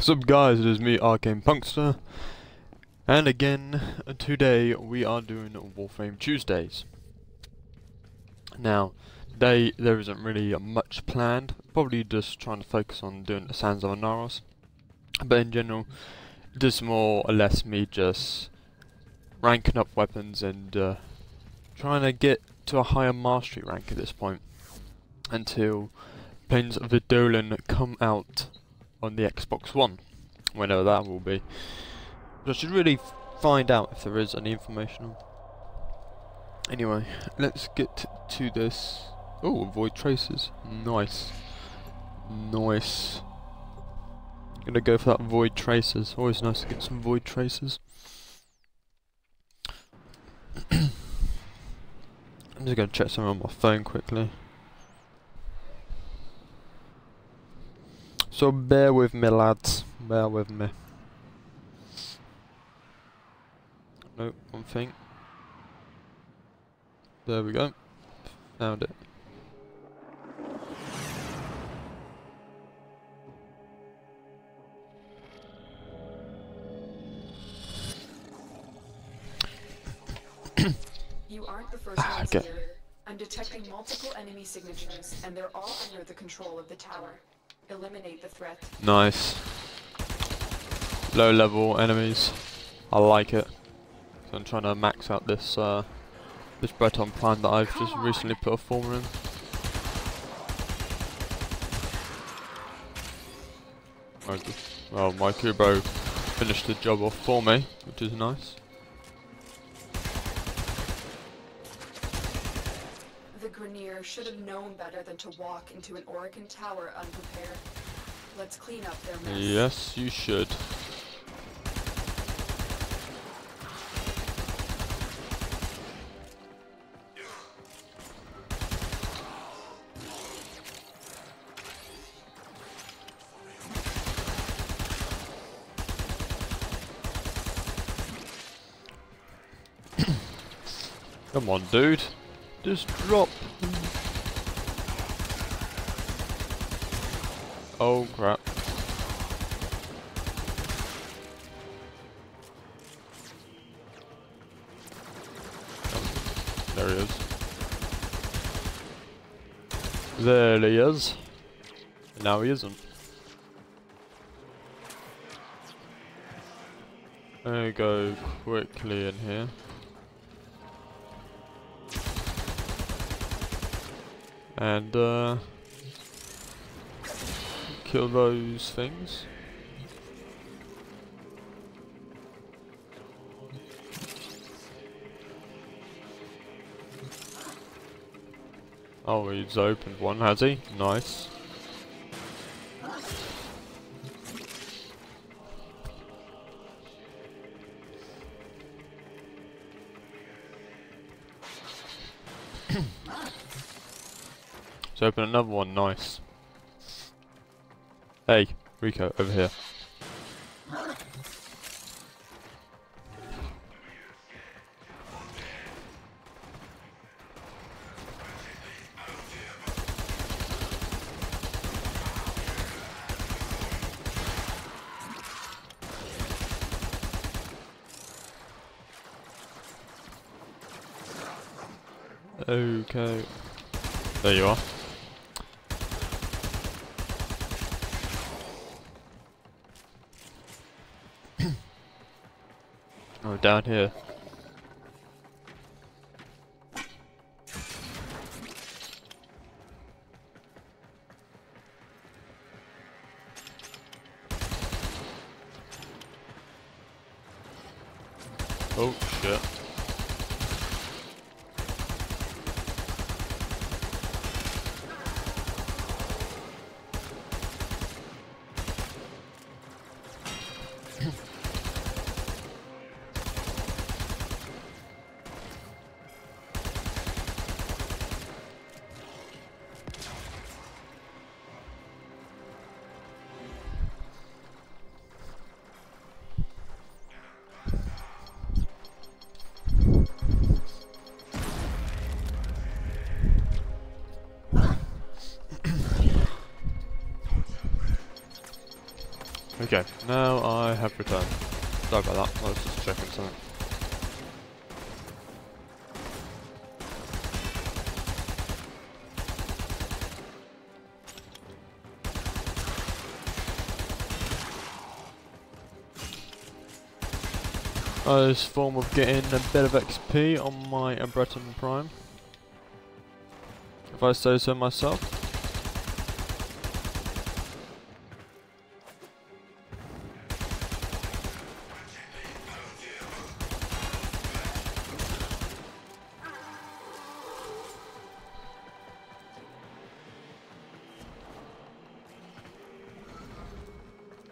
What's up guys, it is me, ArcanePunkster, and again, today we are doing Warframe Tuesdays. Now, today there isn't really much planned, probably just trying to focus on doing the Sands of Anaros, but in general, just more or less me just ranking up weapons and trying to get to a higher mastery rank at this point, until Plains of the Dolan come out on the Xbox One, whenever that will be. But I should really find out if there is any information on. Anyway, let's get to this. Oh, avoid traces. Nice. Nice. Gonna go for that void traces. Always nice to get some void traces. I'm just gonna check something on my phone quickly. So bear with me lads, bear with me. Nope, one thing. There we go. Found it. You aren't the first ones here. I'm detecting multiple enemy signatures, and they're all under the control of the tower. Eliminate the threat. Nice. Low level enemies. I like it. So I'm trying to max out this this Breton plan that I've just recently put a former in. Well, my Kubo finished the job off for me, which is nice. The Grenier should have known better than to walk into an Oracan tower unprepared. Let's clean up their mess. Yes, you should. Come on, dude. Just drop. Oh crap. Oh, there he is. There he is. Now he isn't. Let me go quickly in here. And kill those things. Oh, he's opened one, has he? Nice. Let's open another one, nice. Hey, Rico, over here. Okay. There you are. Oh, down here. Oh shit. Okay, now I have returned. Sorry about that, I was just checking something. This form of getting a bit of XP on my Breton Prime, if I say so myself.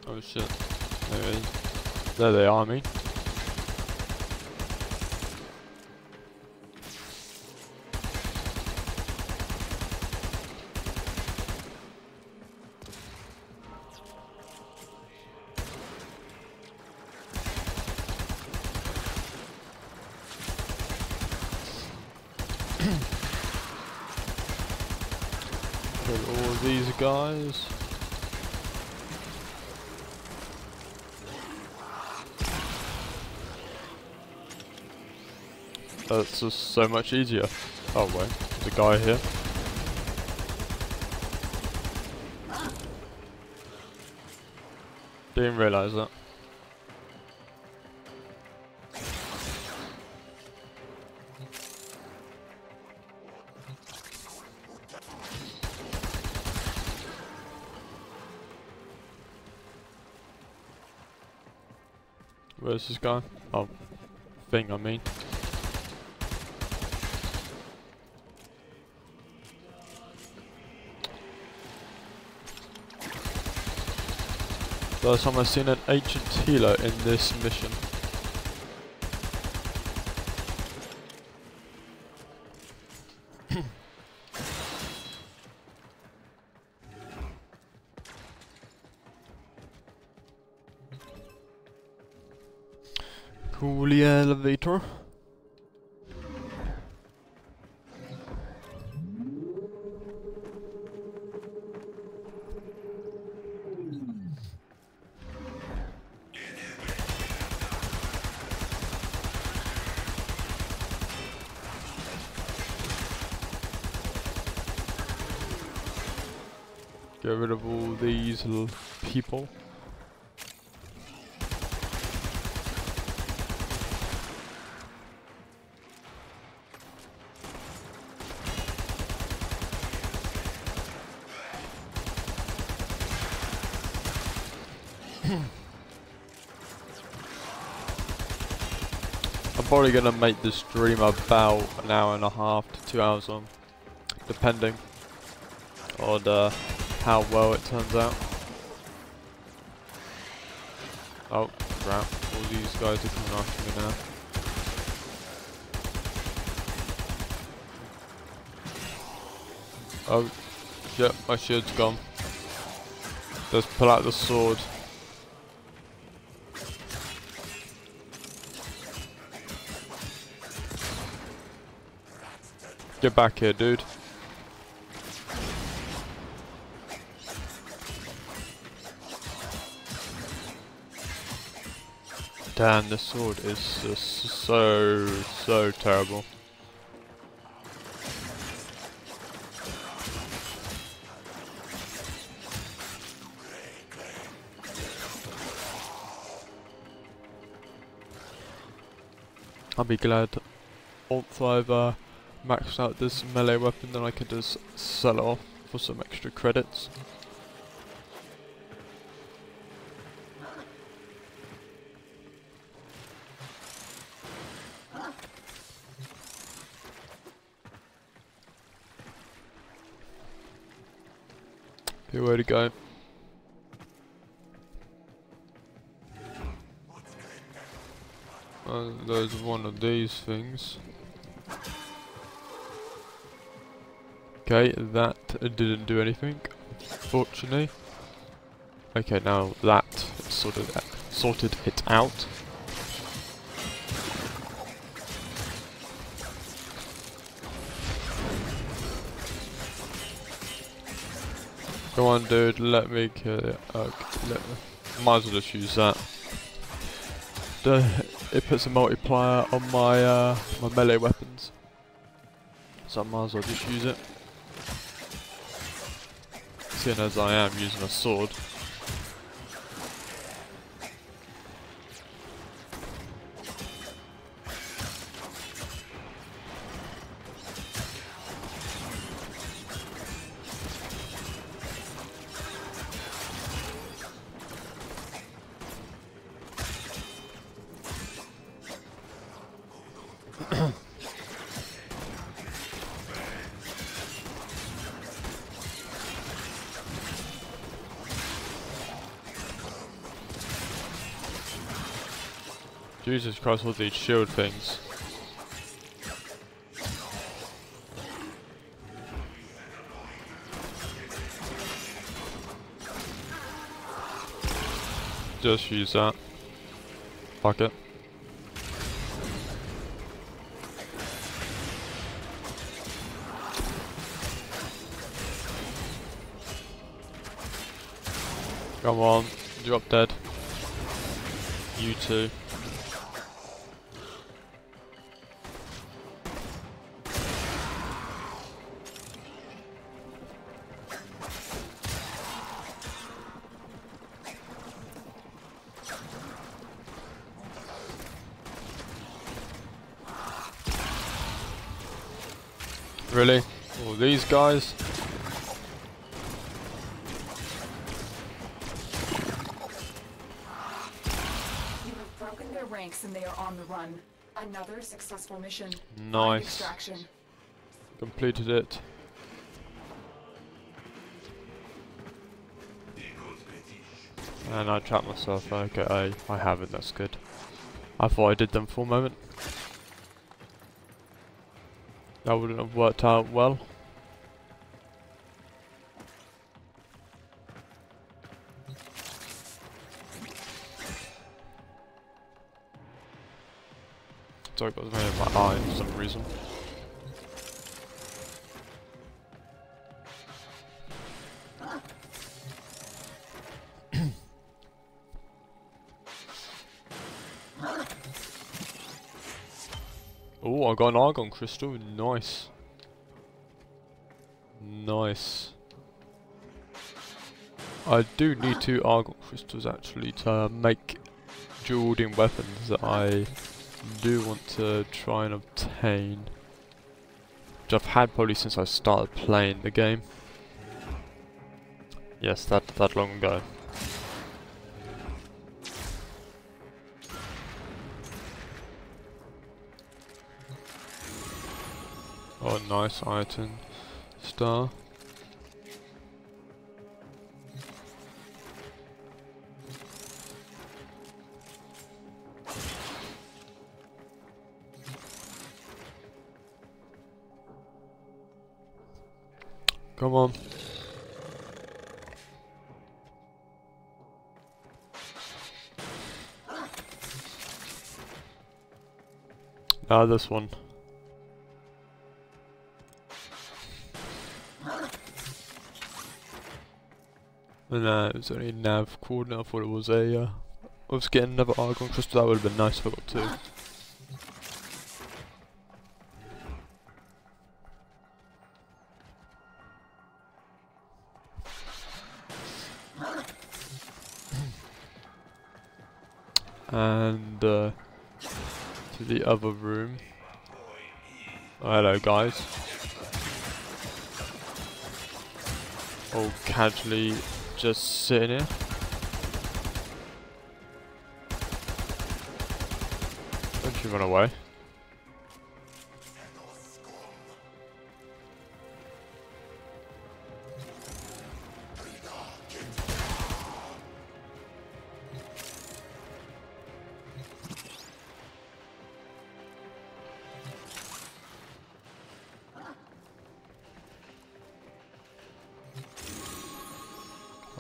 Oh shit, there they are, I mean. Kill all of these guys. That's just so much easier. Oh wait, there's a guy here. Didn't realise that. Where's this guy? Oh, thing I mean. First time I've seen an ancient healer in this mission. Cool elevator. Get rid of all these little people. I'm probably gonna make this stream about an hour and a half to 2 hours long, depending on how well it turns out. Oh crap, all these guys are coming after me now. Oh shit, my shield's gone. Let's pull out the sword. Get back here, dude. Damn, this sword is just so terrible. I'll be glad once I've maxed out this melee weapon, then I can just sell it off for some extra credits. Good way to go. There's one of these things. Okay, that didn't do anything, fortunately. Okay, now that sorted it out. Come on, dude, let me kill it. Okay, let me. Might as well just use that. It puts a multiplier on my my melee weapons, so I might as well just use it. Seeing as I am using a sword. Jesus Christ, all these shield things. Just use that. Fuck it. Come on, drop dead. You too. Really? All these guys? You have broken their ranks and they are on the run. Another successful mission. Nice. Extraction. Completed it. And I trapped myself. Okay, I haven't. That's good. I thought I did them for a moment. That wouldn't have worked out well. Sorry, got something in my eye for some reason. Oh, I got an argon crystal. Nice. Nice. I do need 2 argon crystals actually to make dual wielding weapons that I do want to try and obtain. Which I've had probably since I started playing the game. Yes, that long ago. Oh, nice item star. Come on. Ah, this one. No, it was only a nav coordinate. I thought it was a. I was getting another argon crystal. That would have been nice if I got 2. And to the other room. Oh, hello, guys. All casually just sitting here. Don't you run away.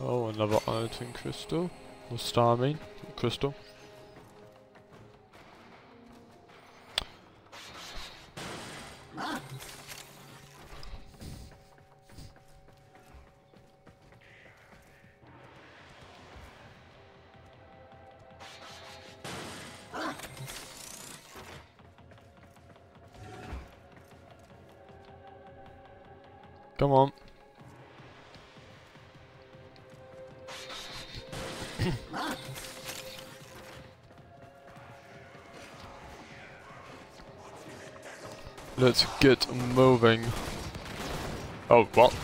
Oh, another iron crystal. Or star, I mean. Crystal. Come on. Let's get moving. Oh, what?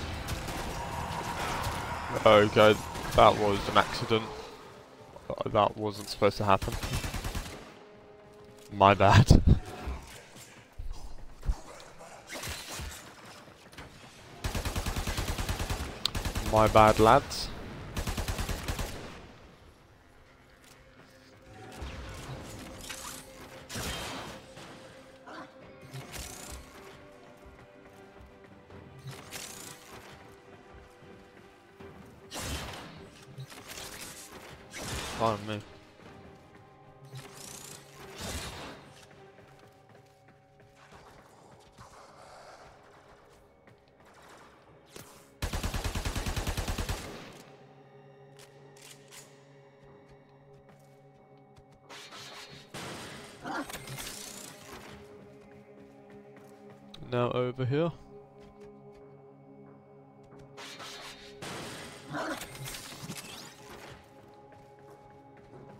Okay, that was an accident. That wasn't supposed to happen. My bad. My bad, lads. Pardon me. Now over here.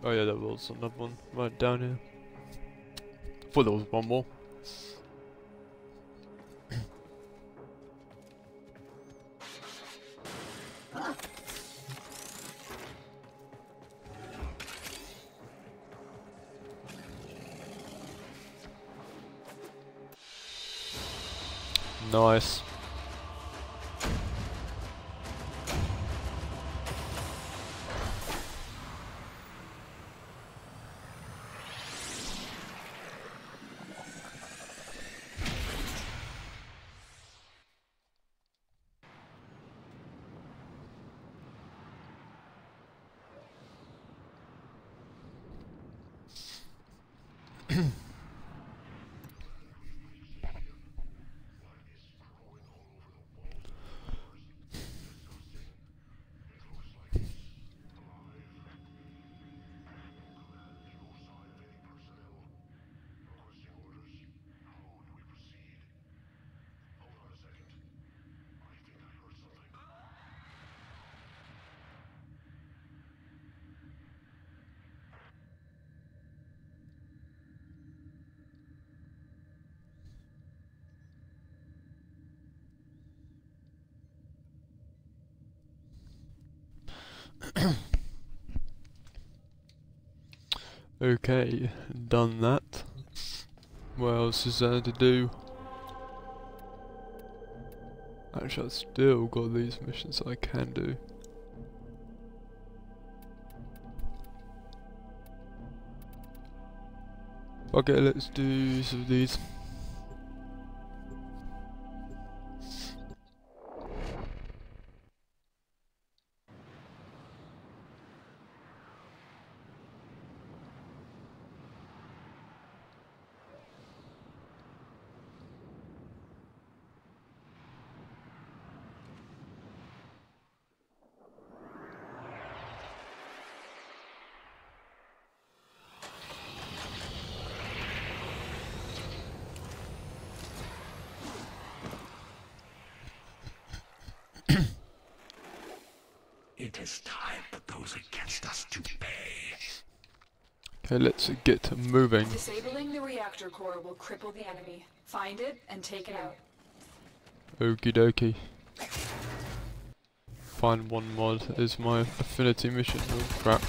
Oh yeah, there was another one right down here. Thought there was one more. Nice. Okay, done that. What else is there to do? Actually, I've still got these missions I can do. Okay, let's do some of these. It is time for those against us to pay. Okay, let's get moving. Disabling the reactor core will cripple the enemy. Find it and take it out. Okie dokie. Find one mod is my affinity mission. Oh crap.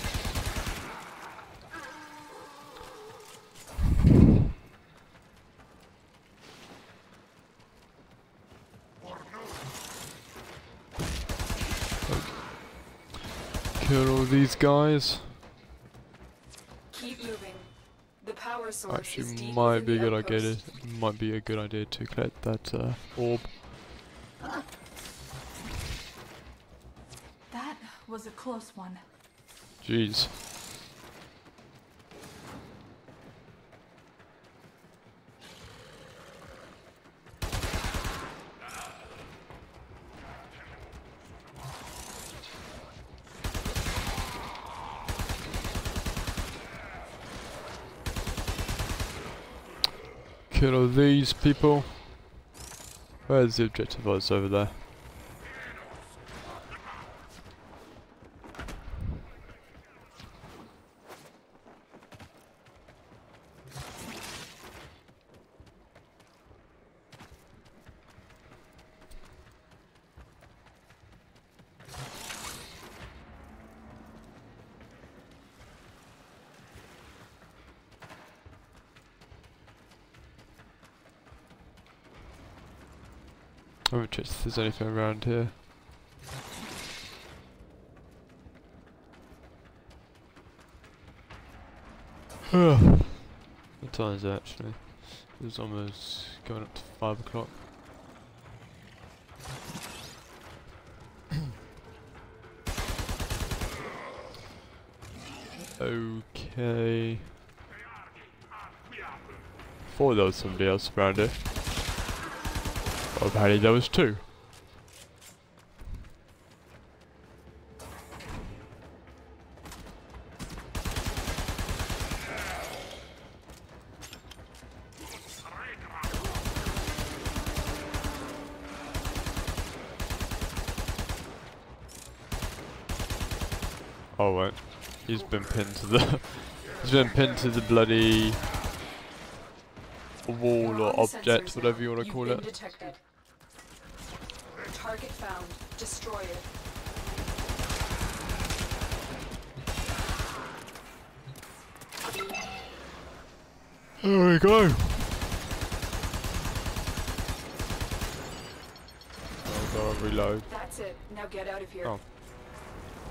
Kill all these guys. Keep moving. The power source is Actually, deep might be a within good the idea. outpost. Might be a good idea to collect that orb. That was a close one. Jeez. Kill all these people. Where's the objective? Oh, it's over there. I haven't checked if there's anything around here. What time is it actually? It's almost going up to 5 o'clock. Okay. Thought there was somebody else around here. Well, apparently there was two. Oh wait, he's been pinned to the bloody wall or object, whatever you want to call it. Detected. Target found. Destroy it. There we go. Oh god, reload. That's it. Now get out of here. Oh.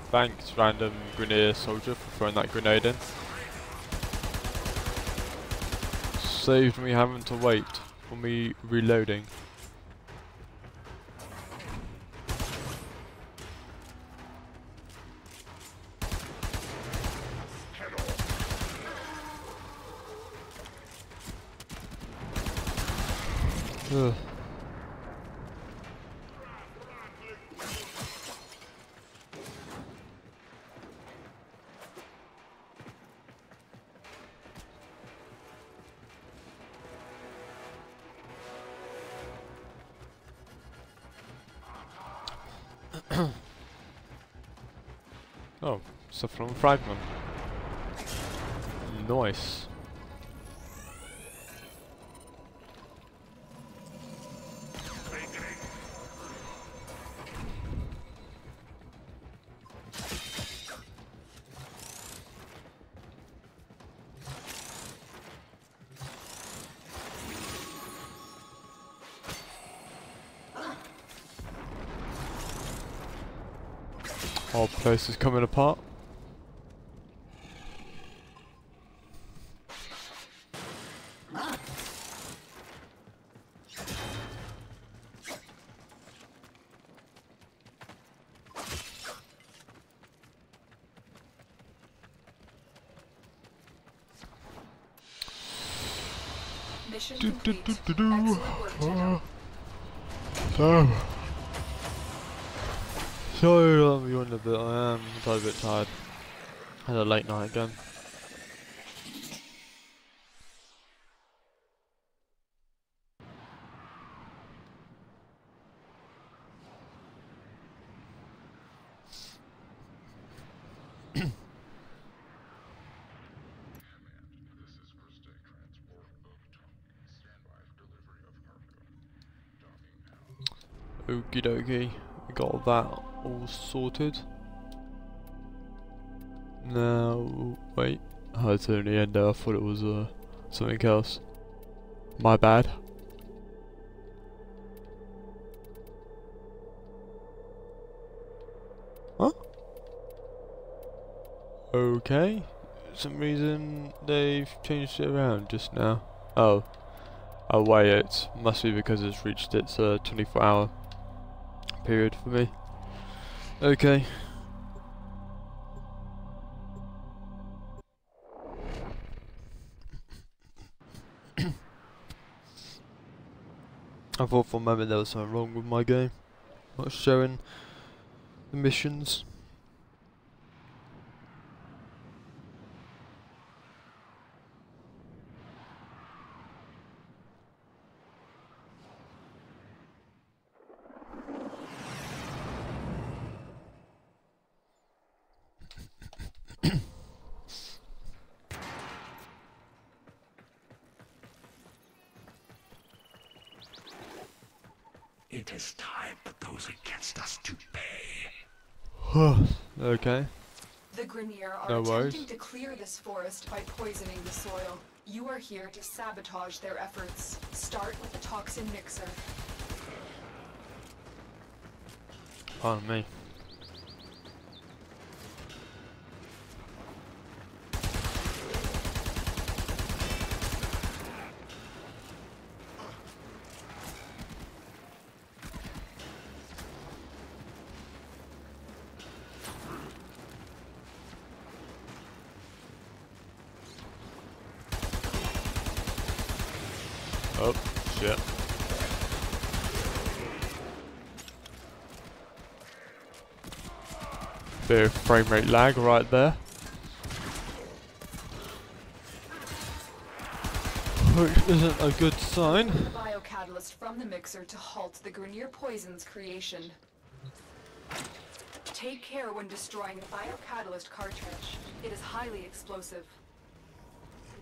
Thanks, random grenadier soldier, for throwing that grenade in. Saved me having to wait for me reloading. Ugh. Oh, Cephalon fragment. Nice. Whole place is coming apart. Mission complete. Excellent work, Jeddah. Sorry, I'm yawning a bit. I am a bit tired. Had a late night again. Okie dokie, we got that all sorted. Now, wait, oh, it's only the end there. I thought it was something else. My bad. Huh? Okay, for some reason they've changed it around just now. Oh, wait, it must be because it's reached its 24-hour period for me. Okay. I thought for a moment there was something wrong with my game. Not showing the missions. It is time for those against us to pay. Okay. The Grenier are No worries. attempting to clear this forest by poisoning the soil. You are here to sabotage their efforts. Start with the toxin mixer. Pardon me. Oh, shit. Bit of frame rate lag right there. Which isn't a good sign. The biocatalyst from the mixer to halt the Grenier poison's creation. Take care when destroying the biocatalyst cartridge. It is highly explosive.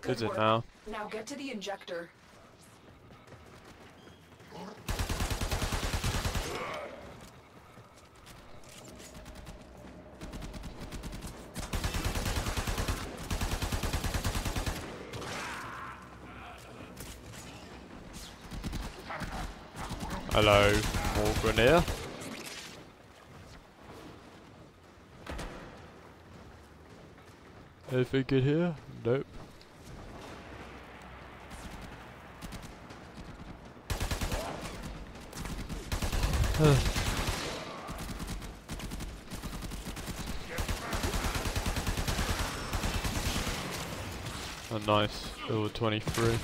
Good Is it work. now? Now get to the injector. Hello, more Grenier. Anything good here? Nope. Oh nice, level 23.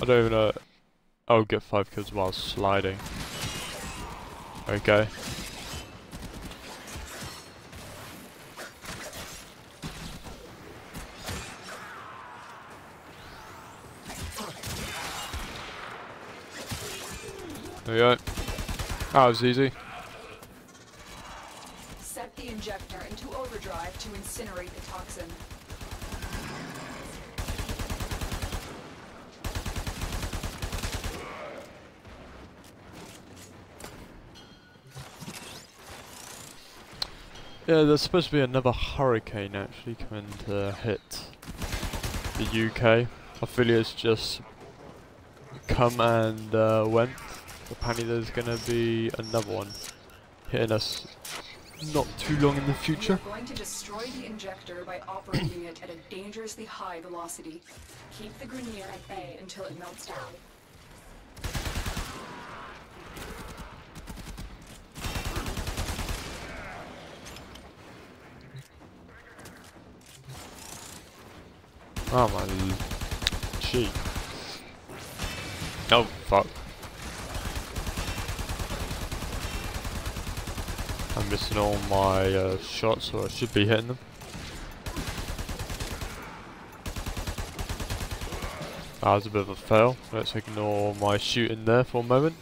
I don't even know. I'll get 5 kills while sliding. Okay. There we go. That was easy. Set the injector into overdrive to incinerate the toxin. Yeah, there's supposed to be another hurricane actually coming to hit the UK. I feel it's just come and went. Apparently there's gonna be another one hitting us not too long in the future. We're going to destroy the injector by operating it at a dangerously high velocity. Keep the Grenier at bay until it melts down. Oh my cheek. Oh fuck. I'm missing all my shots, so I should be hitting them. That was a bit of a fail. Let's ignore my shooting there for a moment.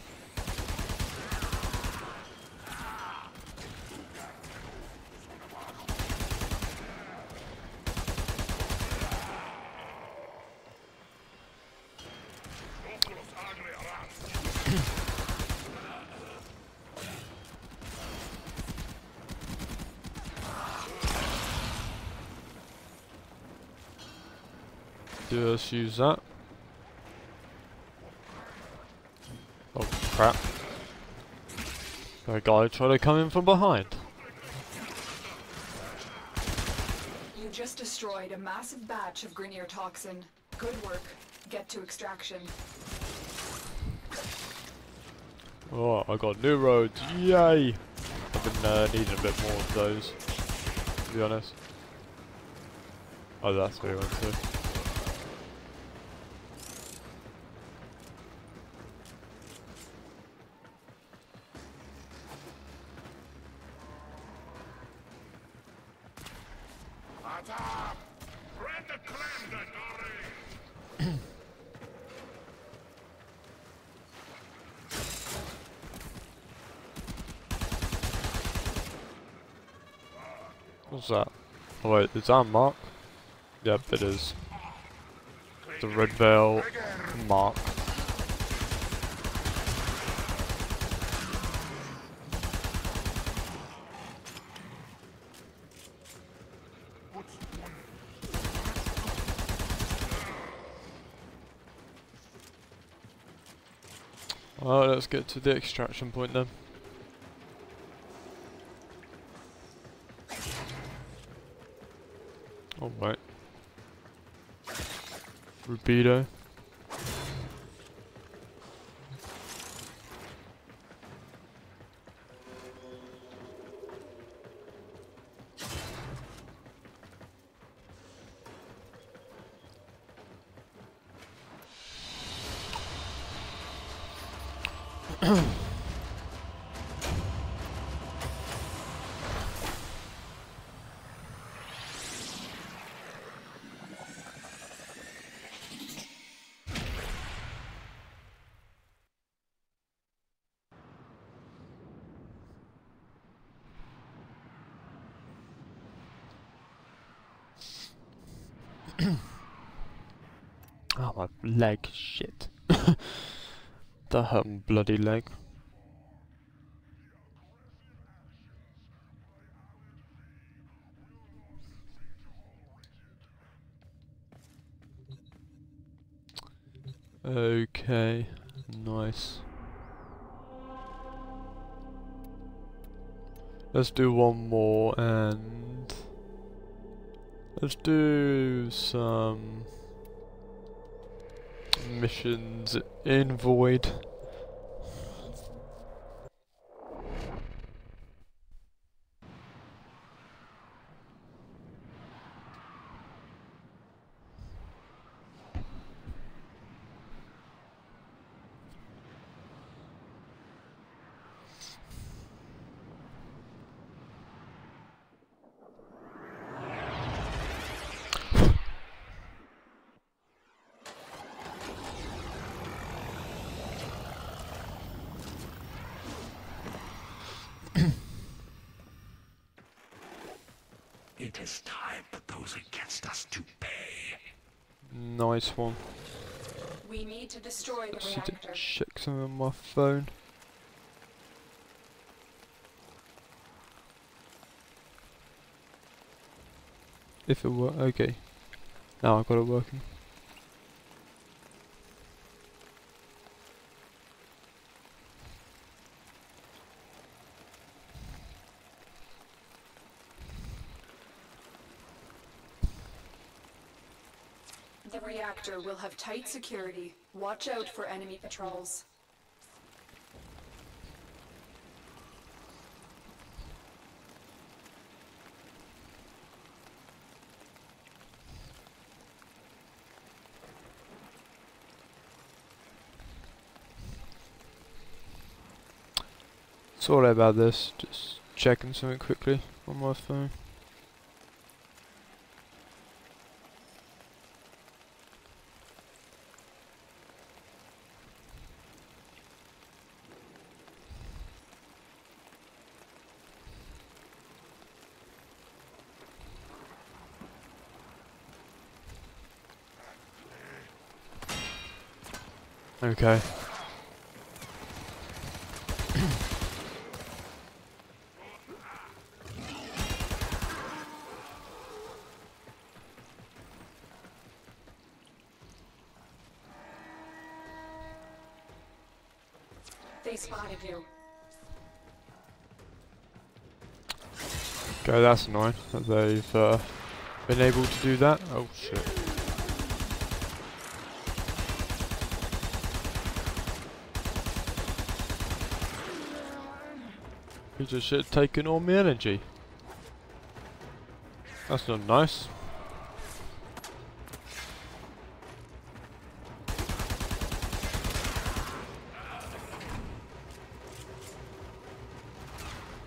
Just use that. Oh crap. That guy tried to come in from behind. You just destroyed a massive batch of Grenier toxin. Good work. Get to extraction. Oh, I got new roads. Yay! I've been needing a bit more of those, to be honest. Oh, that's where we went to. What's that? Oh wait, is that a mark? Yep, it is. The Red Veil mark. Well, let's get to the extraction point then. Oh wait. Rubido. Oh, my leg, shit. That hurt my bloody leg. Okay, nice. Let's do one more and let's do some missions in Void. It is time for those against us to pay. Nice one. We need to destroy the Just need to reactor. check something on my phone. If it were okay. Now I've got it working. The reactor will have tight security. Watch out for enemy patrols. Sorry about this, just checking something quickly on my phone. Okay. They spotted you. Okay, that's annoying that they've been able to do that. Oh shit. He just shit taking all my energy. That's not nice.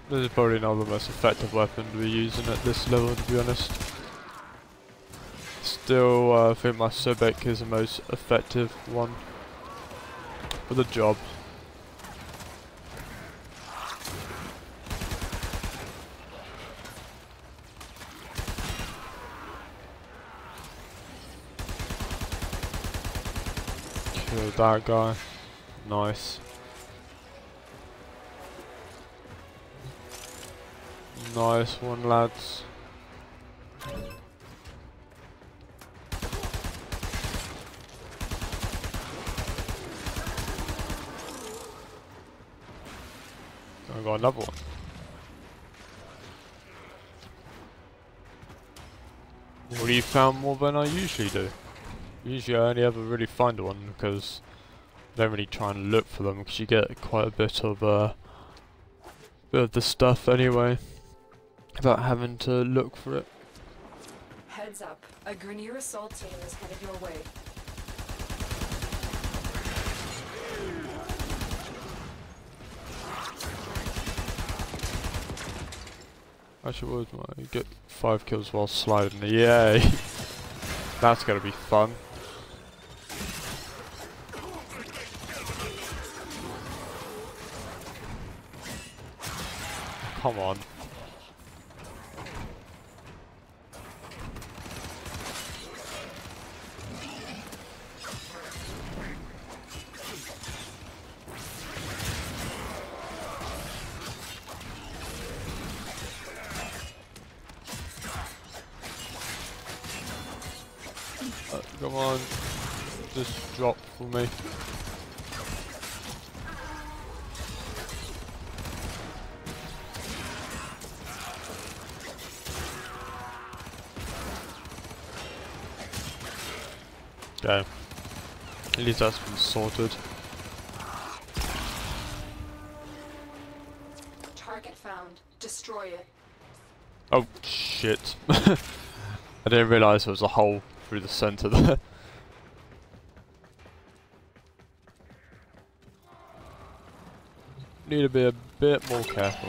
This is probably not the most effective weapon to be using at this level, to be honest. Still, I think my Sobek is the most effective one for the job. Kill that guy. Nice. Nice one, lads. got another one. Well, you found more than I usually do. Usually I only ever really find one because I don't really try and look for them because you get quite a bit of the stuff anyway without having to look for it. Heads up, a Grineer assault team is headed your way. Actually, what was my get 5 kills while sliding? Yay! That's gonna be fun. Come on. Come on, just drop for me. Okay, at least that's been sorted. Target found. Destroy it. Oh shit. I didn't realise there was a hole through the centre there. Need to be a bit more careful.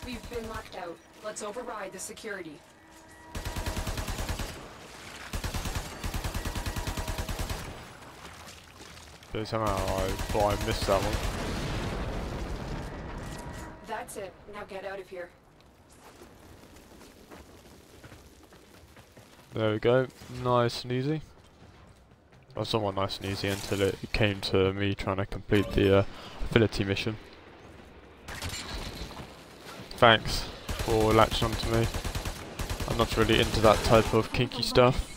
We've been locked out. Let's override the security. But somehow I thought I missed that one. That's it. Now get out of here. There we go. Nice and easy. Well, somewhat nice and easy until it came to me trying to complete the affinity mission. Thanks for latching onto me. I'm not really into that type of kinky stuff.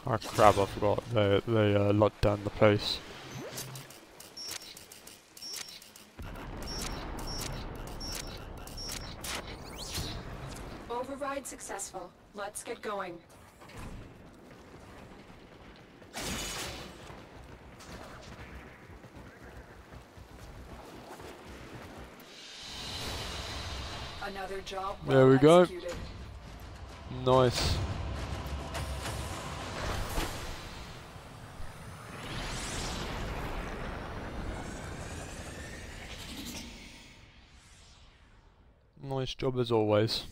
Oh crap, I forgot. They locked down the place. Override successful. Let's get going. Another job well There we go. executed. Nice. Nice job as always.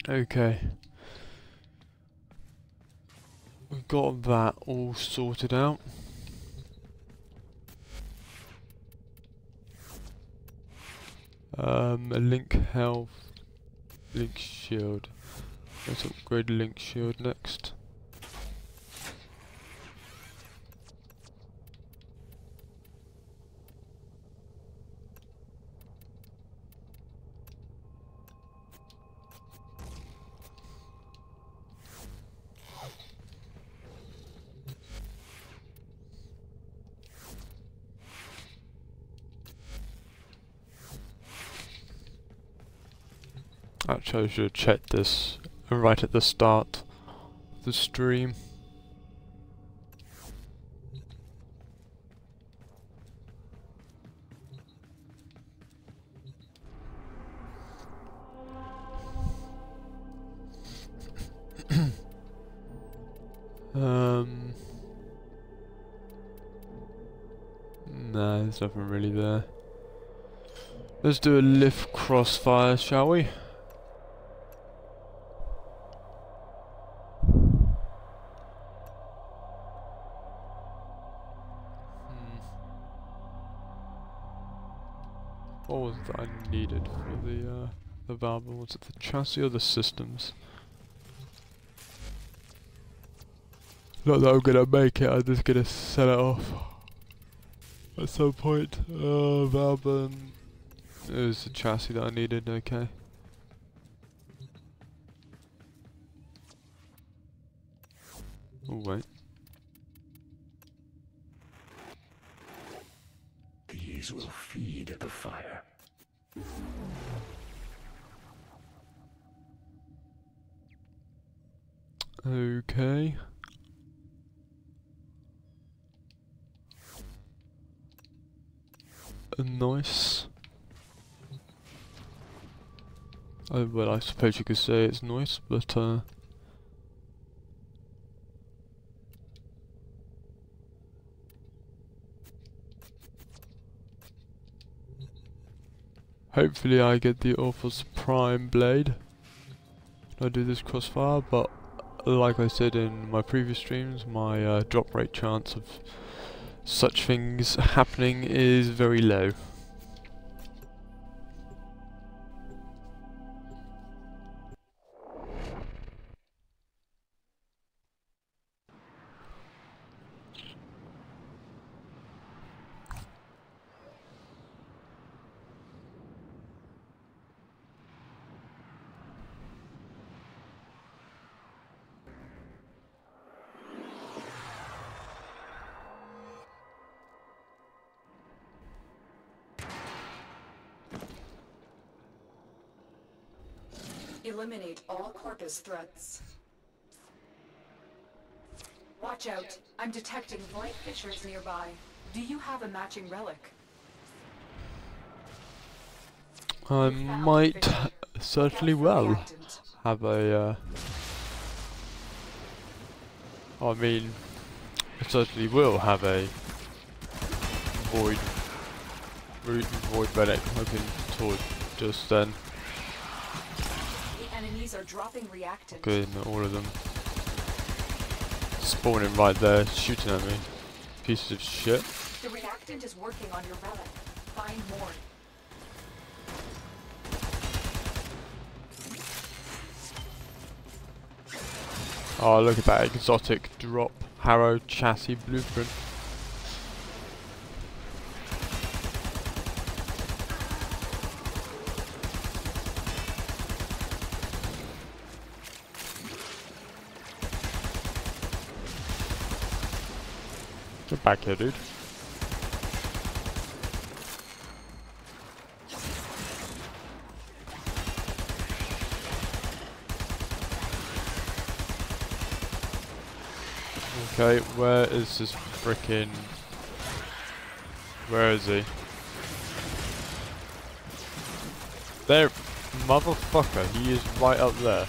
Okay. We've got that all sorted out. A link health, link shield. Let's upgrade link shield next. Actually, I should have checked this right at the start of the stream. Nah, there's nothing really there. Let's do a lift crossfire, shall we? What was it that I needed for the valve? Was it the chassis or the systems? Not that I'm gonna make it, I'm just gonna sell it off at some point. Valve, it was the chassis that I needed, okay. Oh wait. These will feed the fire. Okay. Nice. Oh, well, I suppose you could say it's nice, but hopefully I get the Orphos Prime blade when I do this crossfire, but like I said in my previous streams, my drop rate chance of such things happening is very low. Eliminate all Corpus threats. Watch out. I'm detecting void fissures nearby. Do you have a matching relic? I might certainly well have a I mean, I certainly will have a void relic. I can talk just then. The enemies are dropping reactant. Good, all of them spawning right there, shooting at me. Pieces of shit. The reactant is working on your relic. Find more. Oh, look at that exotic drop Harrow chassis blueprint. Get back here, dude. Okay, where is this frickin'... Where is he? There, motherfucker, he is right up there.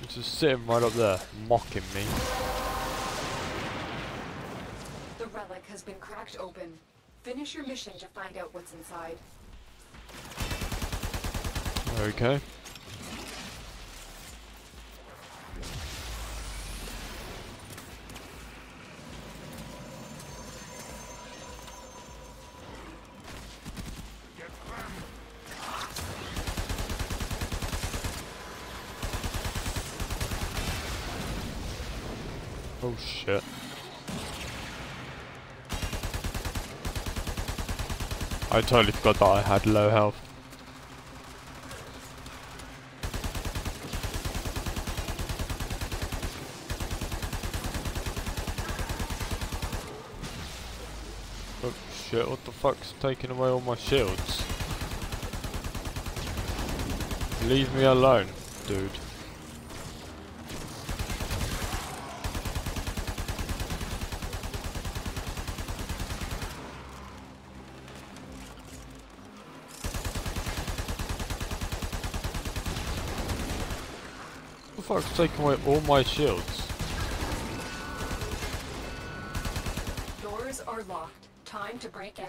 He's just sitting right up there, mocking me. The relic has been cracked open. Finish your mission to find out what's inside. Okay. Oh shit. I totally forgot that I had low health. Oh shit, what the fuck's taking away all my shields? Leave me alone, dude. the fuck's taking away all my shields? Doors are locked. Time to break in.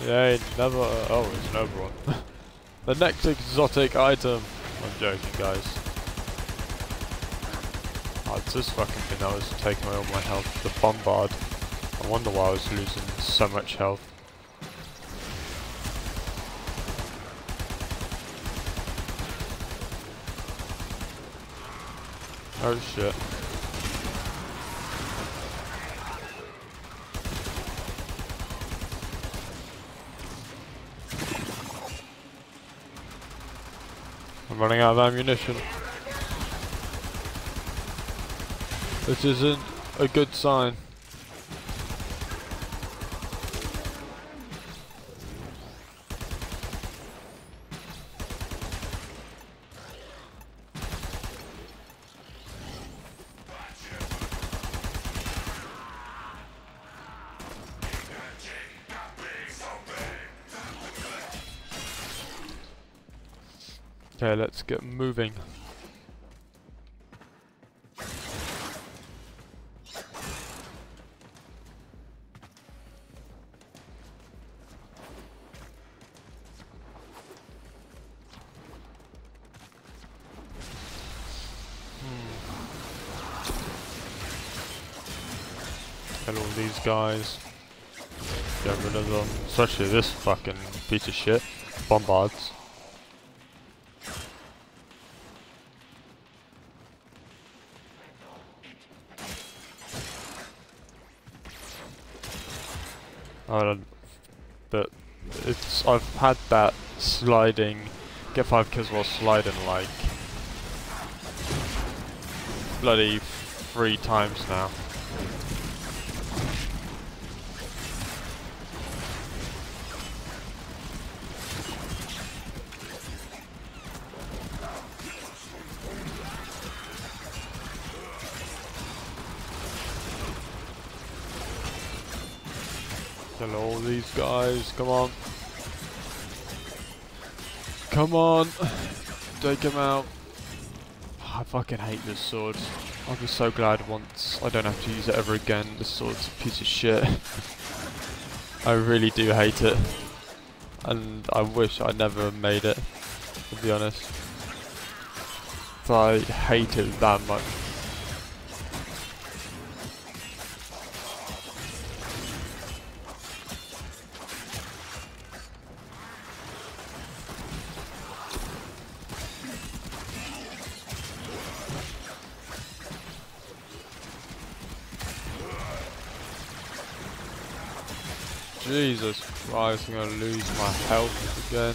Yay, never. Oh, it's an overrun. The next exotic item. I'm joking, guys. Oh, it's this fucking thing that was taking away all my health. The bombard. I wonder why I was losing so much health. Oh shit. I'm running out of ammunition. This isn't a good sign. Okay, let's get moving. Kill all these guys. Get rid of them. Especially this fucking piece of shit. Bombards. But it's, I've had that sliding, get 5 kills while sliding like bloody 3 times now. Kill all these guys, come on. Come on! Take him out. I fucking hate this sword. I'll be so glad once I don't have to use it ever again. This sword's a piece of shit. I really do hate it. And I wish I never made it, to be honest. So I hate it that much. Jesus Christ, I'm gonna lose my health again.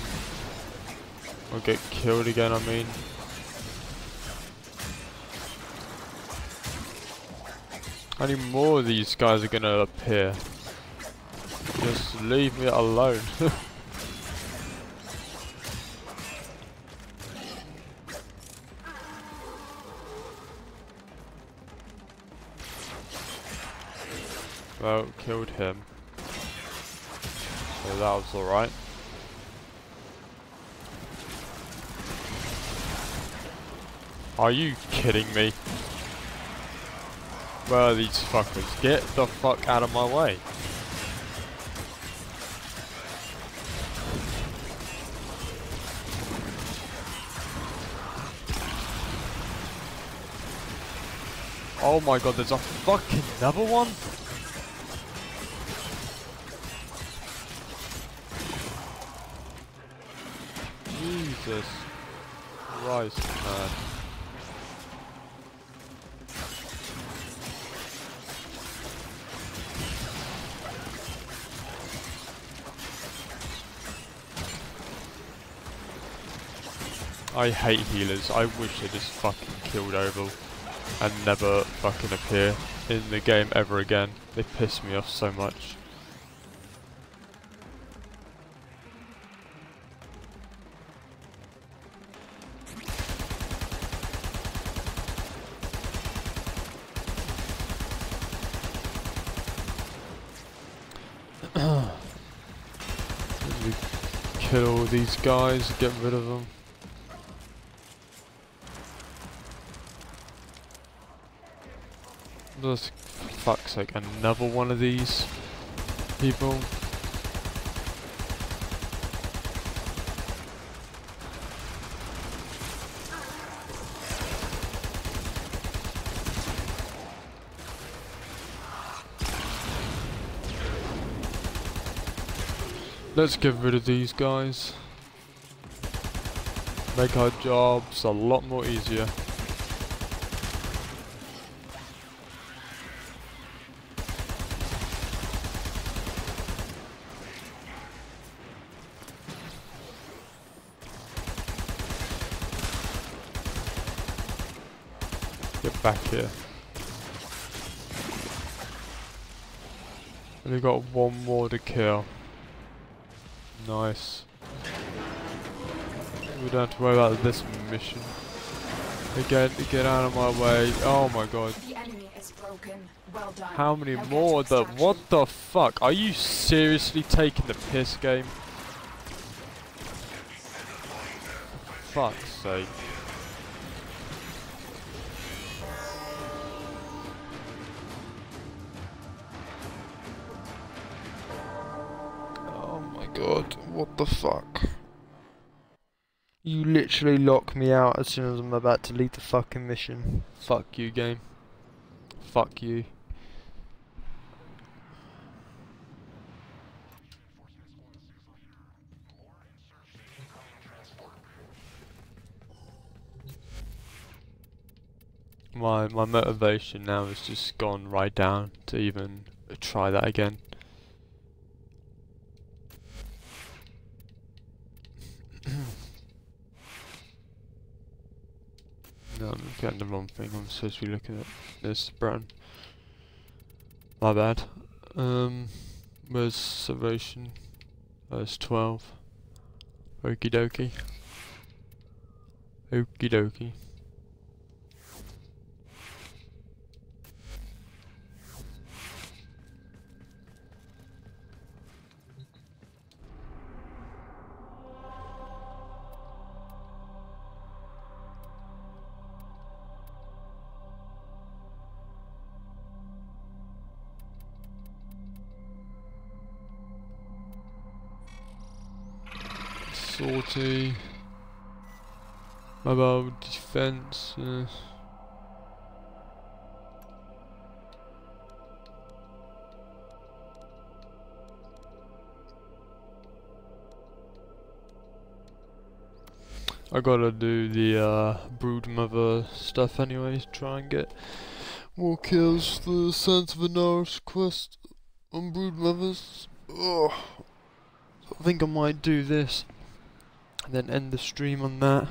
Or get killed again, I mean. How many more of these guys are gonna appear? Just leave me alone. Well, killed him. So that was alright. Are you kidding me? Where are these fuckers? Get the fuck out of my way. Oh my god, there's a fucking another one? Jesus Christ, man. I hate healers. I wish they just fucking killed Oval and never fucking appear in the game ever again. They piss me off so much. kill all these guys, get rid of them. Just, for fuck's sake, another one of these people. Let's get rid of these guys. Make our jobs a lot more easier. Get back here. And we've got one more to kill. Nice. We don't have to worry about this mission. Again, get out of my way. Oh my god. The enemy is broken. Well done. How many Now get more? to The extraction. what the fuck? Are you seriously taking the piss, game? For fuck's sake. Oh my god, what the fuck? You literally lock me out as soon as I'm about to leave the fucking mission. Fuck you, game. Fuck you. My motivation now has just gone right down to even try that again. No, I'm looking at the wrong thing. I'm supposed to be looking at this brand. My bad. Where's Salvation? There's 12. Okie dokie. Okie dokie. Sortie. Mobile defense. I gotta do the Broodmother stuff anyways, try and get more kills for the Sons of Anar's quest on Broodmothers. Ugh. So I think I might do this and then end the stream on that.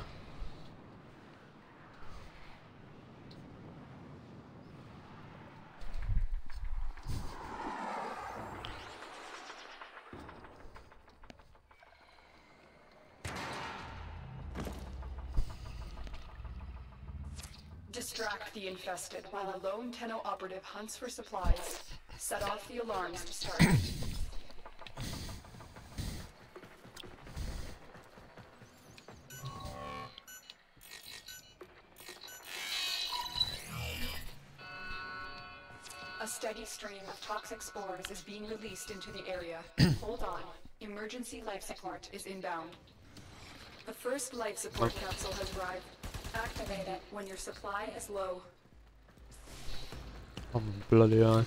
Distract the infested while the lone Tenno operative hunts for supplies. Set off the alarms to start. A steady stream of toxic spores is being released into the area. Hold on. Emergency life support is inbound. The first life support capsule has arrived. Activate it when your supply is low. Oh bloody eye.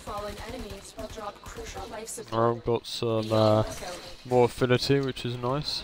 Fallen enemies will drop crucial life support. I've got some Be on the lookout. more affinity, which is nice.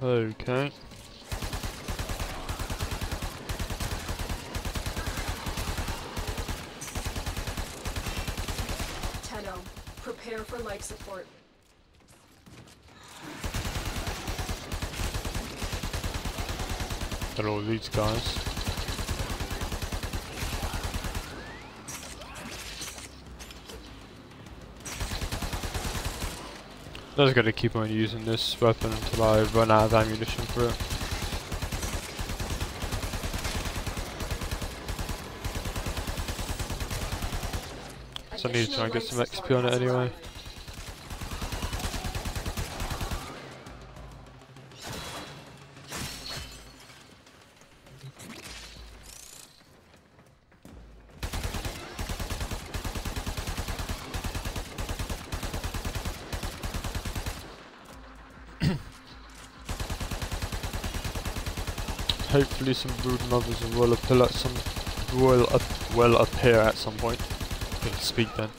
Okay. Prepare for life support. Got all these guys. I was gonna keep on using this weapon until I run out of ammunition for it. So I need to try and get some XP on it anyway. Hopefully some brood mothers will appear at some will appear at some point. Can speak then.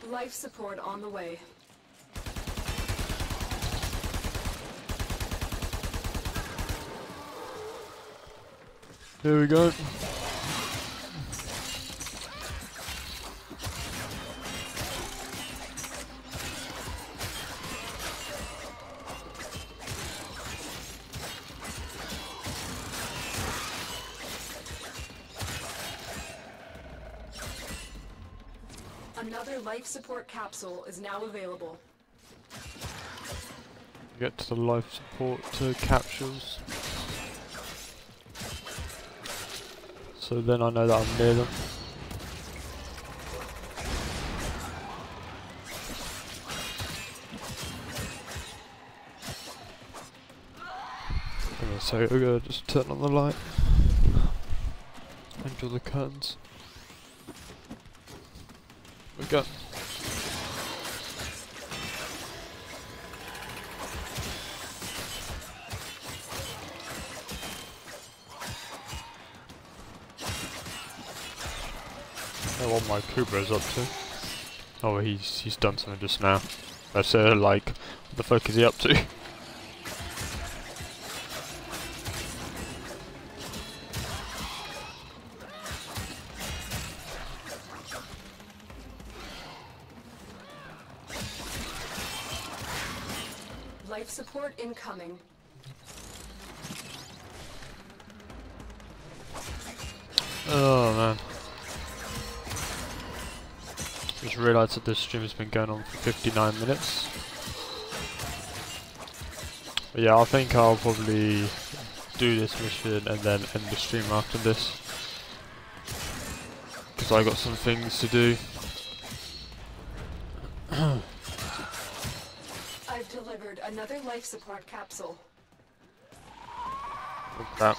Life support on the way. Here we go. Another life support capsule is now available. Get to the life support capsules. So then I know that I'm near them. So we're gonna just turn on the light and draw the curtains. We go. What my Kubra's up to. Oh, he's done something just now. I said like, what the fuck is he up to? Life support incoming. Oh man. Just realised that this stream has been going on for 59 minutes. But yeah, I think I'll probably do this mission and then end the stream after this. Because I got some things to do. I've delivered another life support capsule. Look at that.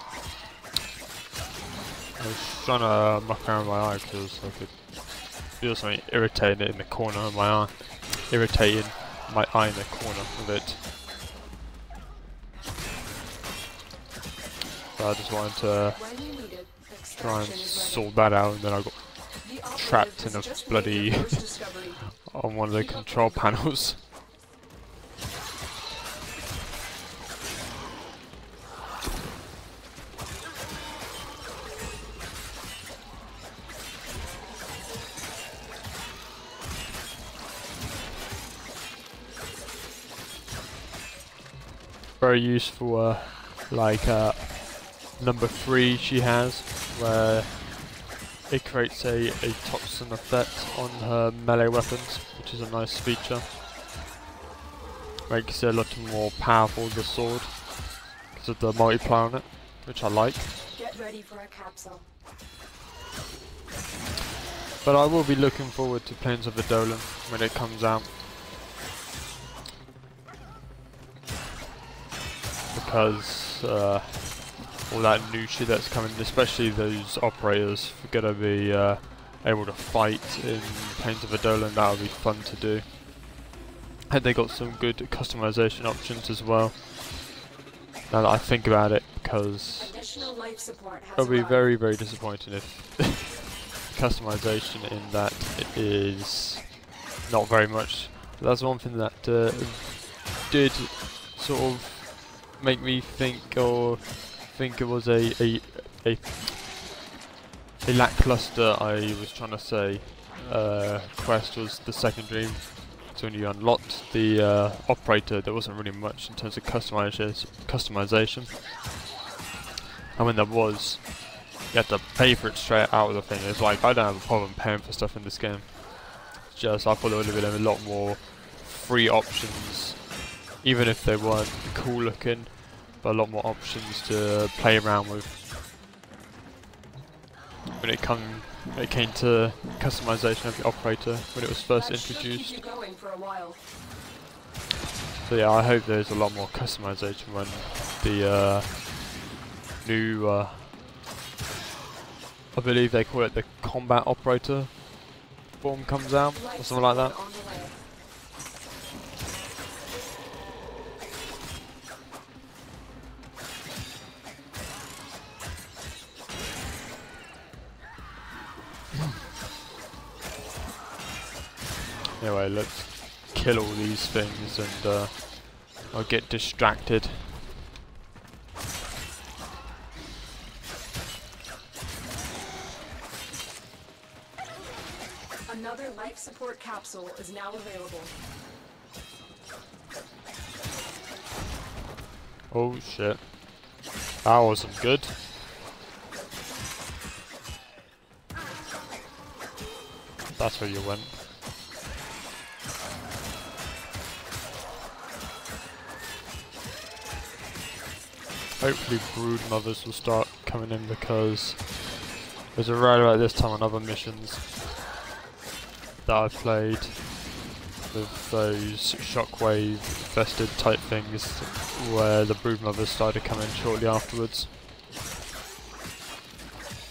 I was trying to muck around my eye because I could feel something irritating in the corner of my eye. Irritating my eye in the corner of it. So I just wanted to try and sort that out, and then I got trapped in a bloody on one of the control panels. Very useful, like number 3 she has, where it creates a toxin effect on her melee weapons, which is a nice feature. Makes it a lot more powerful, the sword, because of the multiplier on it, which I like. Get ready for a capsule. But I will be looking forward to Plains of Adolan when it comes out. Because all that new shit that's coming, especially those operators, are gonna be able to fight in Plains of Adolan, that would be fun to do. And they got some good customization options as well, now that I think about it, because Additional life support has it'll be arrived. very, very disappointing if customization in that is not very much. That's one thing that did sort of make me think it was a lackluster, I was trying to say, quest was the second dream. So when you unlocked the operator, there wasn't really much in terms of customization. And when there was, you had to pay for it straight out of the thing. It's like, I don't have a problem paying for stuff in this game. It's just, I thought there would have been a lot more free options, even if they weren't cool looking, but a lot more options to play around with. When it came to customization of the operator when it was first That should introduced. keep you going for a while. So yeah, I hope there's a lot more customization when the new, I believe they call it the combat operator form comes out, or Life something like that. support on the way. Anyway, let's kill all these things and I'll get distracted. Another life support capsule is now available. Oh shit. That wasn't good. That's where you went. Hopefully brood mothers will start coming in, because there's right about this time on other missions that I've played with those shockwave infested type things where the brood mothers started coming shortly afterwards.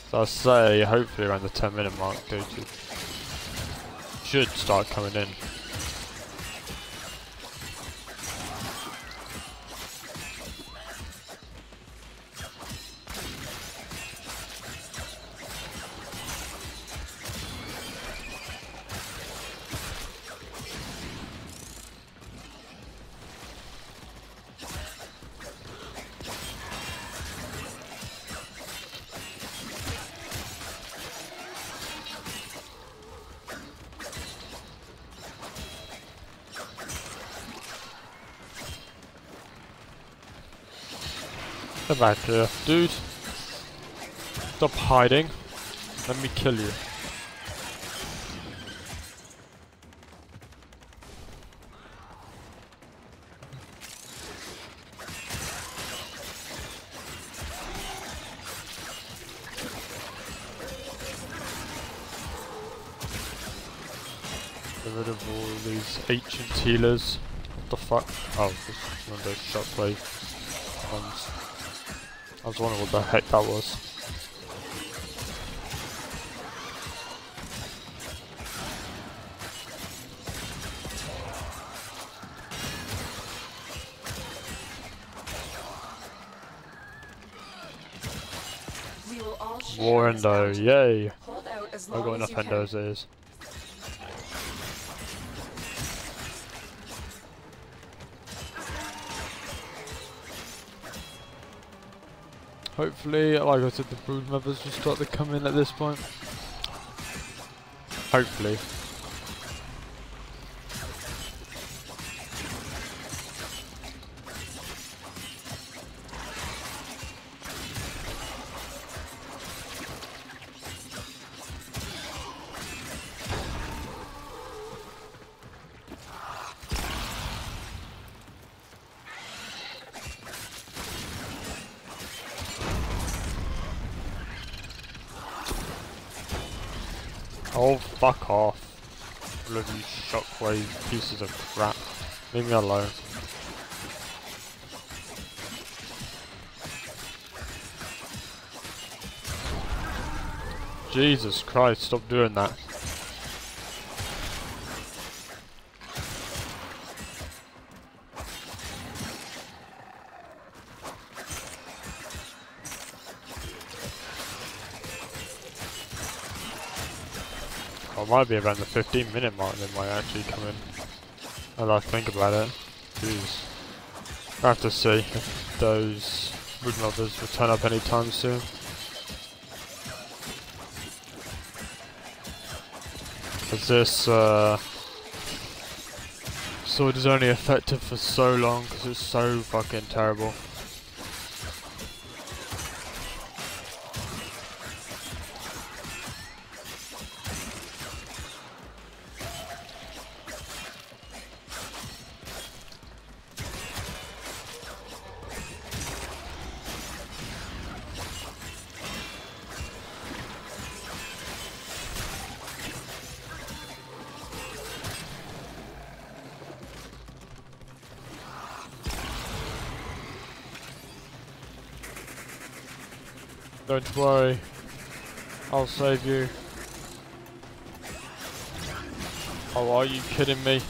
So I'll say hopefully around the 10-minute mark they should start coming in. Get back here, dude. Stop hiding. Let me kill you. Get rid of all these ancient healers. What the fuck? Oh, this is one of those shockwave ones. I was wondering what the heck that was. We will all share War this endo, bounty. yay! Hold out as I've got long as enough you can. endo as it is. Hopefully, like I said, the brood mothers will start to come in at this point. Hopefully. Oh, fuck off. All of you shockwave pieces of crap. Leave me alone. Jesus Christ, stop doing that. I might be around the 15-minute mark, they might actually come in. As I think about it. Jeez. I have to see if those wood mothers will turn up anytime soon. Because this sword is only effective for so long because it's so fucking terrible. Don't worry, I'll save you. Oh, are you kidding me?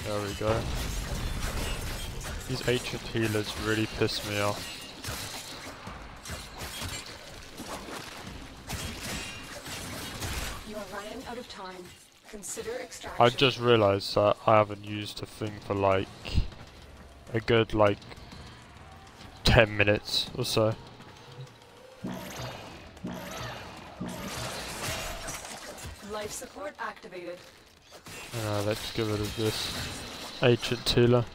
There we go. These ancient healers really piss me off. Out of time. Consider extraction. I just realised that I haven't used a thing for like a good 10 minutes or so. Life support activated. Let's get rid of this ancient healer.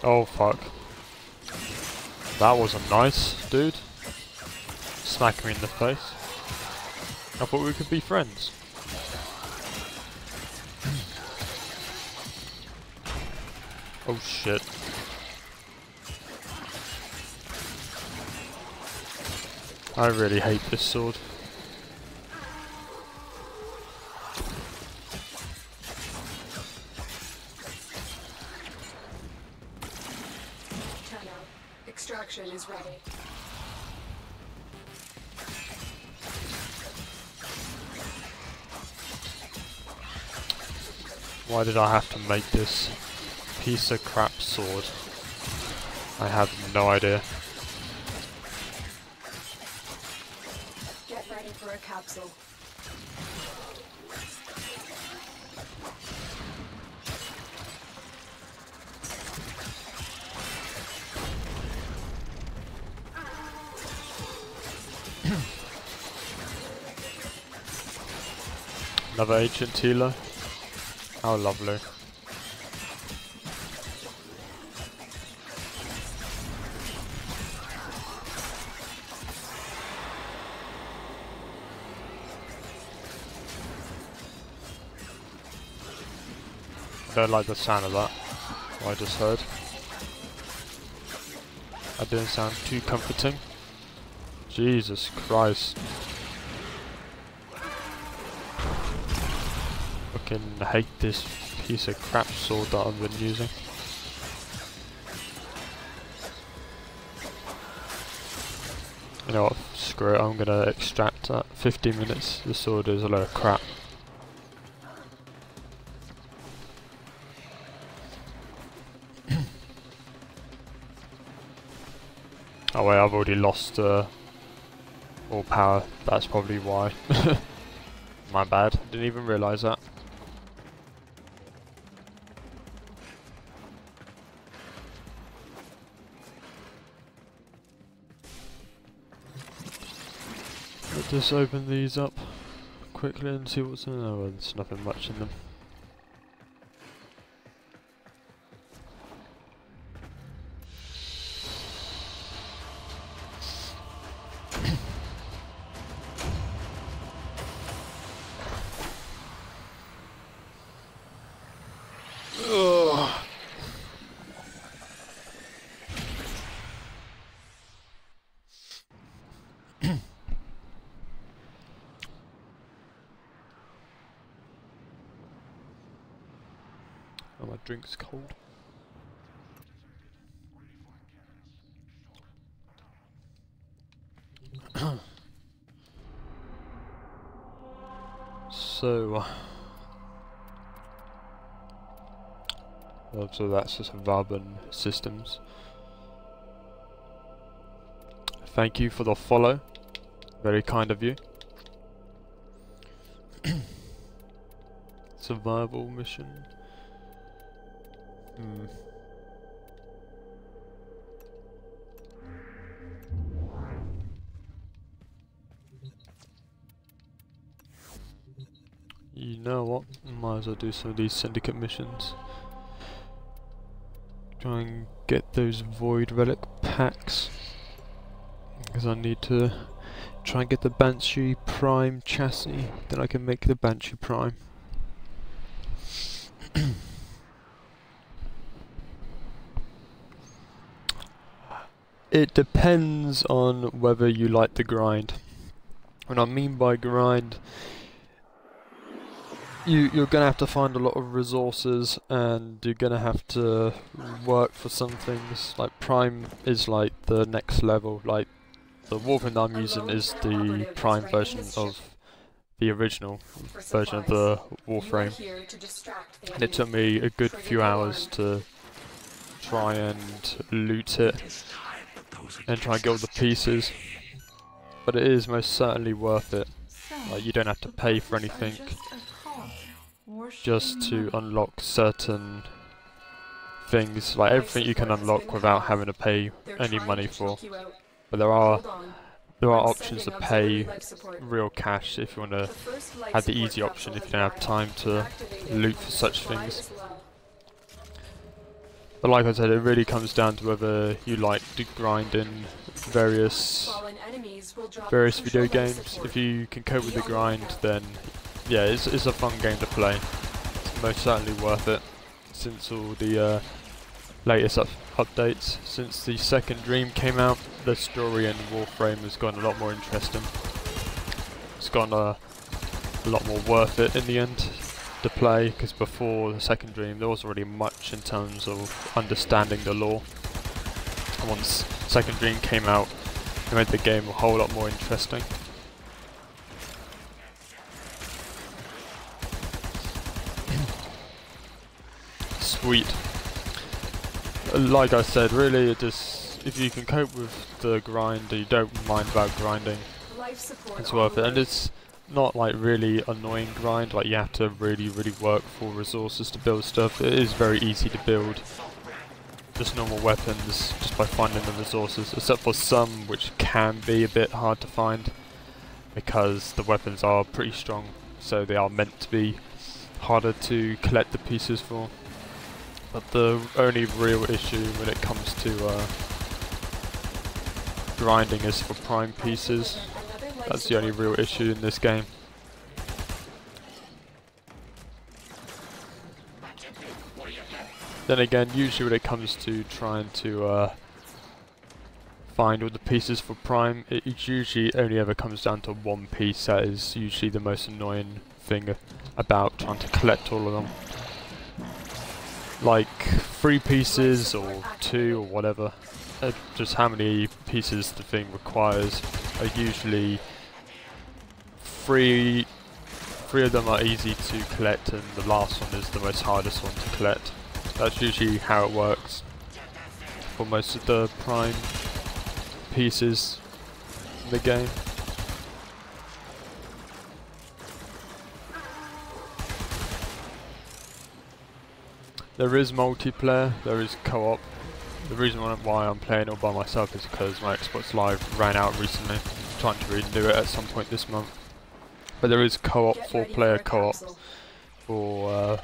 Oh fuck. That wasn't nice, dude. Smack me in the face. I thought we could be friends. Oh shit. I really hate this sword. Extraction is ready. Why did I have to make this piece of crap sword? I have no idea. Get ready for a capsule. Another ancient healer. How lovely. Don't like the sound of that. What I just heard. That didn't sound too comforting. Jesus Christ. Fucking hate this piece of crap sword that I've been using. You know what, screw it, I'm gonna extract that. 15 minutes, the sword is a load of crap. Oh wait, I've already lost all power, that's probably why. My bad, didn't even realise that. Let's just open these up quickly and see what's in there. Oh, there's nothing much in them. Oh, my drink's cold. So that's just Varban Systems. Thank you for the follow. Very kind of you. Survival mission. You know what? Might as well do some of these syndicate missions. Try and get those void relic packs. Because I need to try and get the Banshee Prime chassis. Then I can make the Banshee Prime. It depends on whether you like the grind. What I mean by grind, you're gonna have to find a lot of resources, and you're gonna have to work for some things. Like Prime is like the next level. Like the Warframe that I'm using is the Prime version of the original version of the Warframe, and it took me a good few hours to try and loot it and try and get all the pieces. But it is most certainly worth it. Like, you don't have to pay for anything just to unlock certain things. Like everything you can unlock without having to pay any money for. But there are options to pay real cash if you want to have the easy option if you don't have time to loot for such things. But like I said, it really comes down to whether you like to grind in various video games. If you can cope with the grind, then yeah, it's a fun game to play. It's most certainly worth it since all the latest updates. Since the second Dream came out, the story in Warframe has gotten a lot more interesting. It's gotten a lot more worth it in the end to play, because before the second Dream there wasn't really much in terms of understanding the lore. And once second Dream came out, it made the game a whole lot more interesting. Sweet. Like I said, really it just, if you can cope with the grind, you don't mind about grinding, it's worth it. And it's not like really annoying grind, like you have to really work for resources to build stuff. It is very easy to build just normal weapons just by finding the resources, except for some which can be a bit hard to find because the weapons are pretty strong, so they are meant to be harder to collect the pieces for. But the only real issue when it comes to grinding is for prime pieces. That's the only real issue in this game. Then again, usually when it comes to trying to find all the pieces for Prime, it usually only ever comes down to one piece. That is usually the most annoying thing about trying to collect all of them. Like 3 pieces or 2 or whatever, just how many pieces the thing requires are usually 3 of them are easy to collect, and the last one is the most hardest one to collect. That's usually how it works for most of the prime pieces in the game. There is multiplayer, there is co-op. The reason why I'm playing all by myself is because my Xbox Live ran out recently. I'm trying to renew it at some point this month. But there is co-op, 4-player co-op for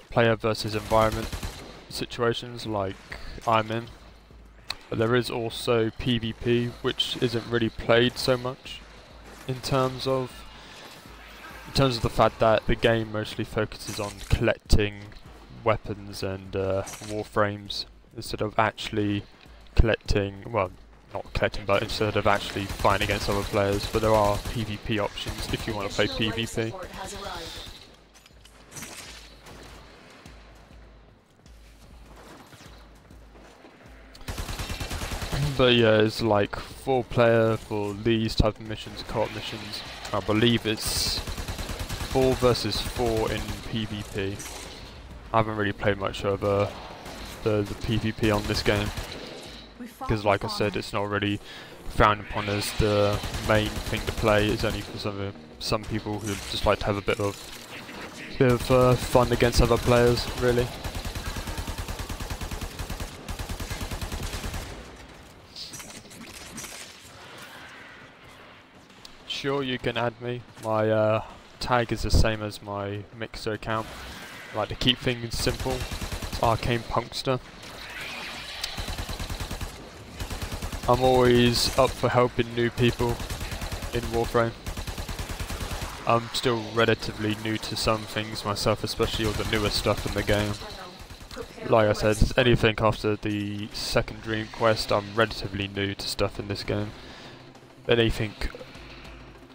player versus environment situations like I'm in. But there is also PvP, which isn't really played so much in terms of the fact that the game mostly focuses on collecting weapons and warframes instead of actually collecting, well, not collecting, but instead of actually fighting against other players. But there are PvP options if you want to play PvP. But yeah, it's like 4-player for these type of missions, co-op missions. I believe it's 4 versus 4 in PvP. I haven't really played much of the PvP on this game, because like I said, it's not really frowned upon as the main thing to play. It's only for some people who just like to have a bit of fun against other players, really. Sure, you can add me. My tag is the same as my Mixer account. I like to keep things simple. It's ArcanePunkster. I'm always up for helping new people in Warframe. I'm still relatively new to some things myself, especially all the newer stuff in the game. Like I said, anything after the second Dream Quest, I'm relatively new to stuff in this game. Anything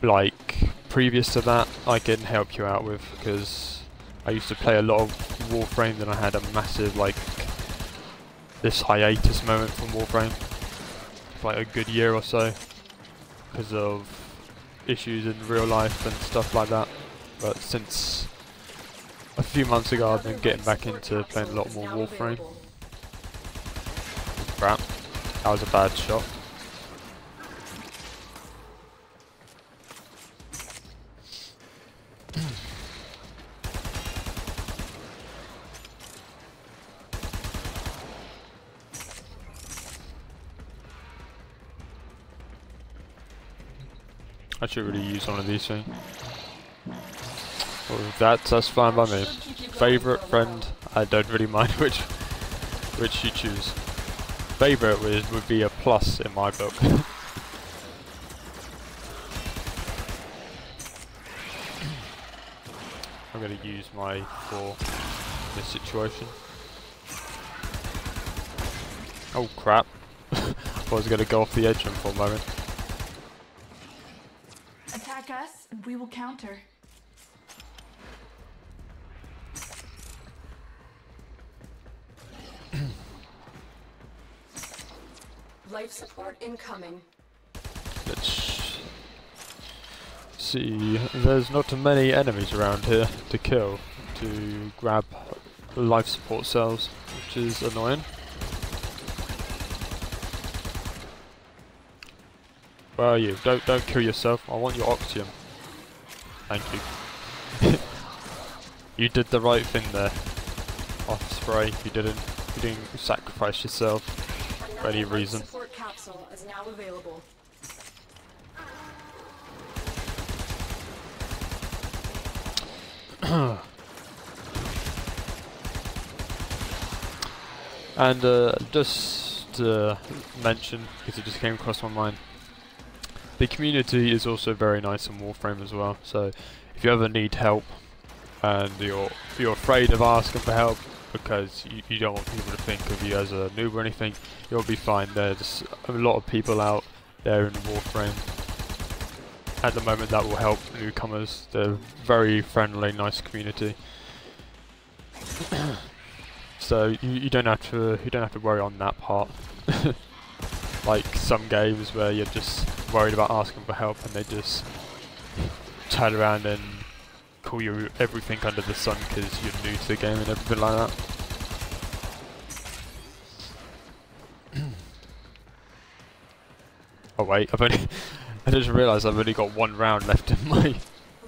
like previous to that, I can help you out with, because I used to play a lot of Warframe, then I had a massive this hiatus moment from Warframe for like a good year or so because of issues in real life and stuff like that. But since a few months ago, I've been getting back into playing a lot more Warframe. Crap, that was a bad shot. I should really use one of these things. Well, that's fine by me. Favourite, friend, I don't really mind which you choose. Favourite would be a plus in my book. I'm going to use my 4 in this situation. Oh crap. I was going to go off the edge for a moment. Attack us, and we will counter. Life support incoming. Let's see. There's not too many enemies around here to kill to grab life support cells, which is annoying. Where are you? Don't kill yourself. I want your oxygen. Thank you. You did the right thing there. Off spray. You didn't sacrifice yourself for any reason. Support capsule is now available. And just to mention, because it just came across my mind, the community is also very nice in Warframe as well. So if you ever need help and you're afraid of asking for help because you don't want people to think of you as a noob or anything, you'll be fine. There's a lot of people out there in Warframe at the moment that will help newcomers. They're very friendly, nice community. So you don't have to worry on that part. Like some games where you're just worried about asking for help and they just turn around and call you everything under the sun because you're new to the game and everything like that. Oh wait, I just realised I've only got 1 round left in my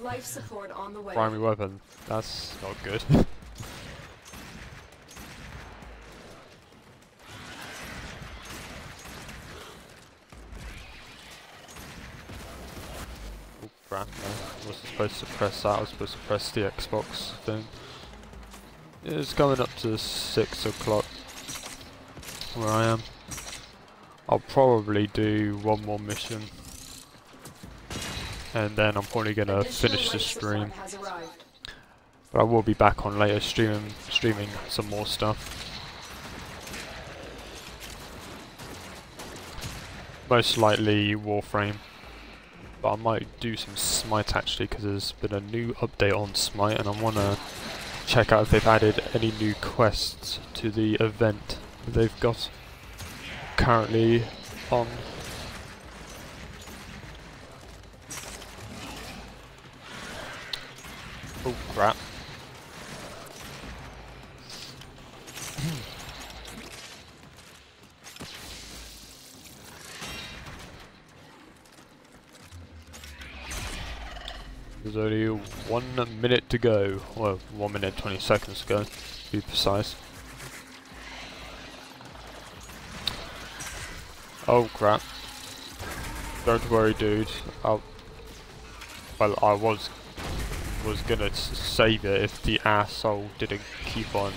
Life support on the way. primary weapon. That's not good. Crap, no. I wasn't supposed to press that, I was supposed to press the Xbox thing. It's coming up to 6 o'clock where I am. I'll probably do 1 more mission and then I'm probably going to finish the stream. But I will be back on later streaming some more stuff. most likely Warframe. But I might do some Smite actually, because there's been a new update on Smite and I want to check out if they've added any new quests to the event that they've got currently on. Oh crap. There's only 1 minute to go. Well, 1 minute 20 seconds to go, to be precise. Oh crap. Don't worry, dude. Well, I was gonna save it if the asshole didn't keep on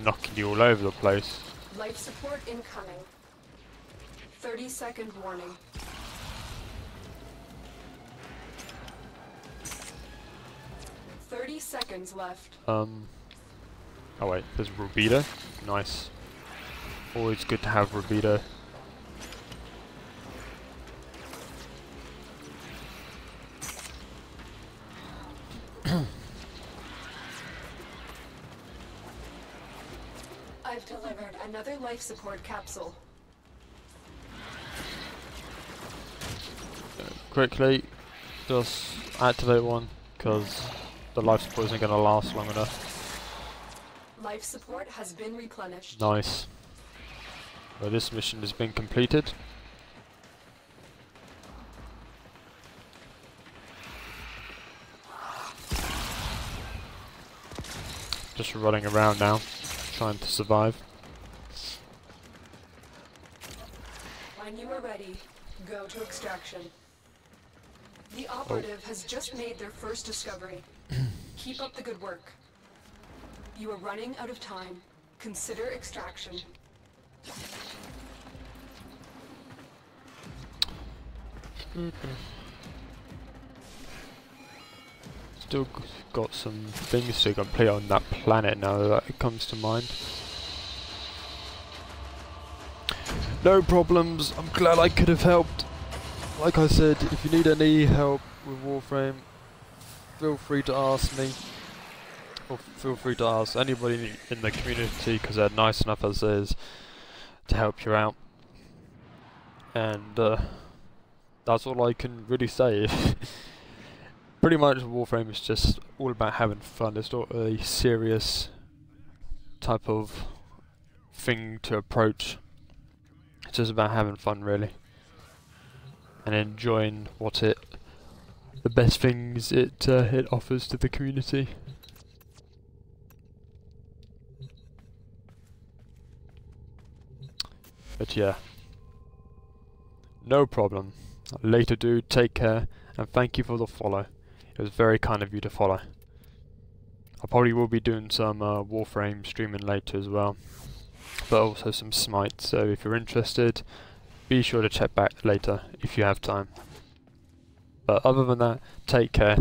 knocking you all over the place. Life support incoming. 30-second warning. Seconds left. Oh wait, there's Rubita. Nice. Always good to have Rubita. I've delivered another life support capsule. Quickly, just activate one, because the life support isn't going to last long enough. Life support has been replenished. Nice. Well, this mission has been completed. Just running around now, trying to survive. When you are ready, go to extraction. The operative has just made their first discovery. Keep up the good work. You are running out of time. Consider extraction. Still got some things to complete on that planet now that it comes to mind. No problems, I'm glad I could have helped. Like I said, if you need any help with Warframe, feel free to ask me. Or feel free to ask anybody in the community, because they're nice enough as is to help you out. And that's all I can really say. Pretty much Warframe is just all about having fun. It's not a serious type of thing to approach. It's just about having fun, really, and enjoying the best things it offers to the community. But yeah, no problem. Later, dude. Take care, and thank you for the follow. It was very kind of you to follow. I probably will be doing some Warframe streaming later as well, but also some Smite, so if you're interested, be sure to check back later if you have time. But other than that, take care.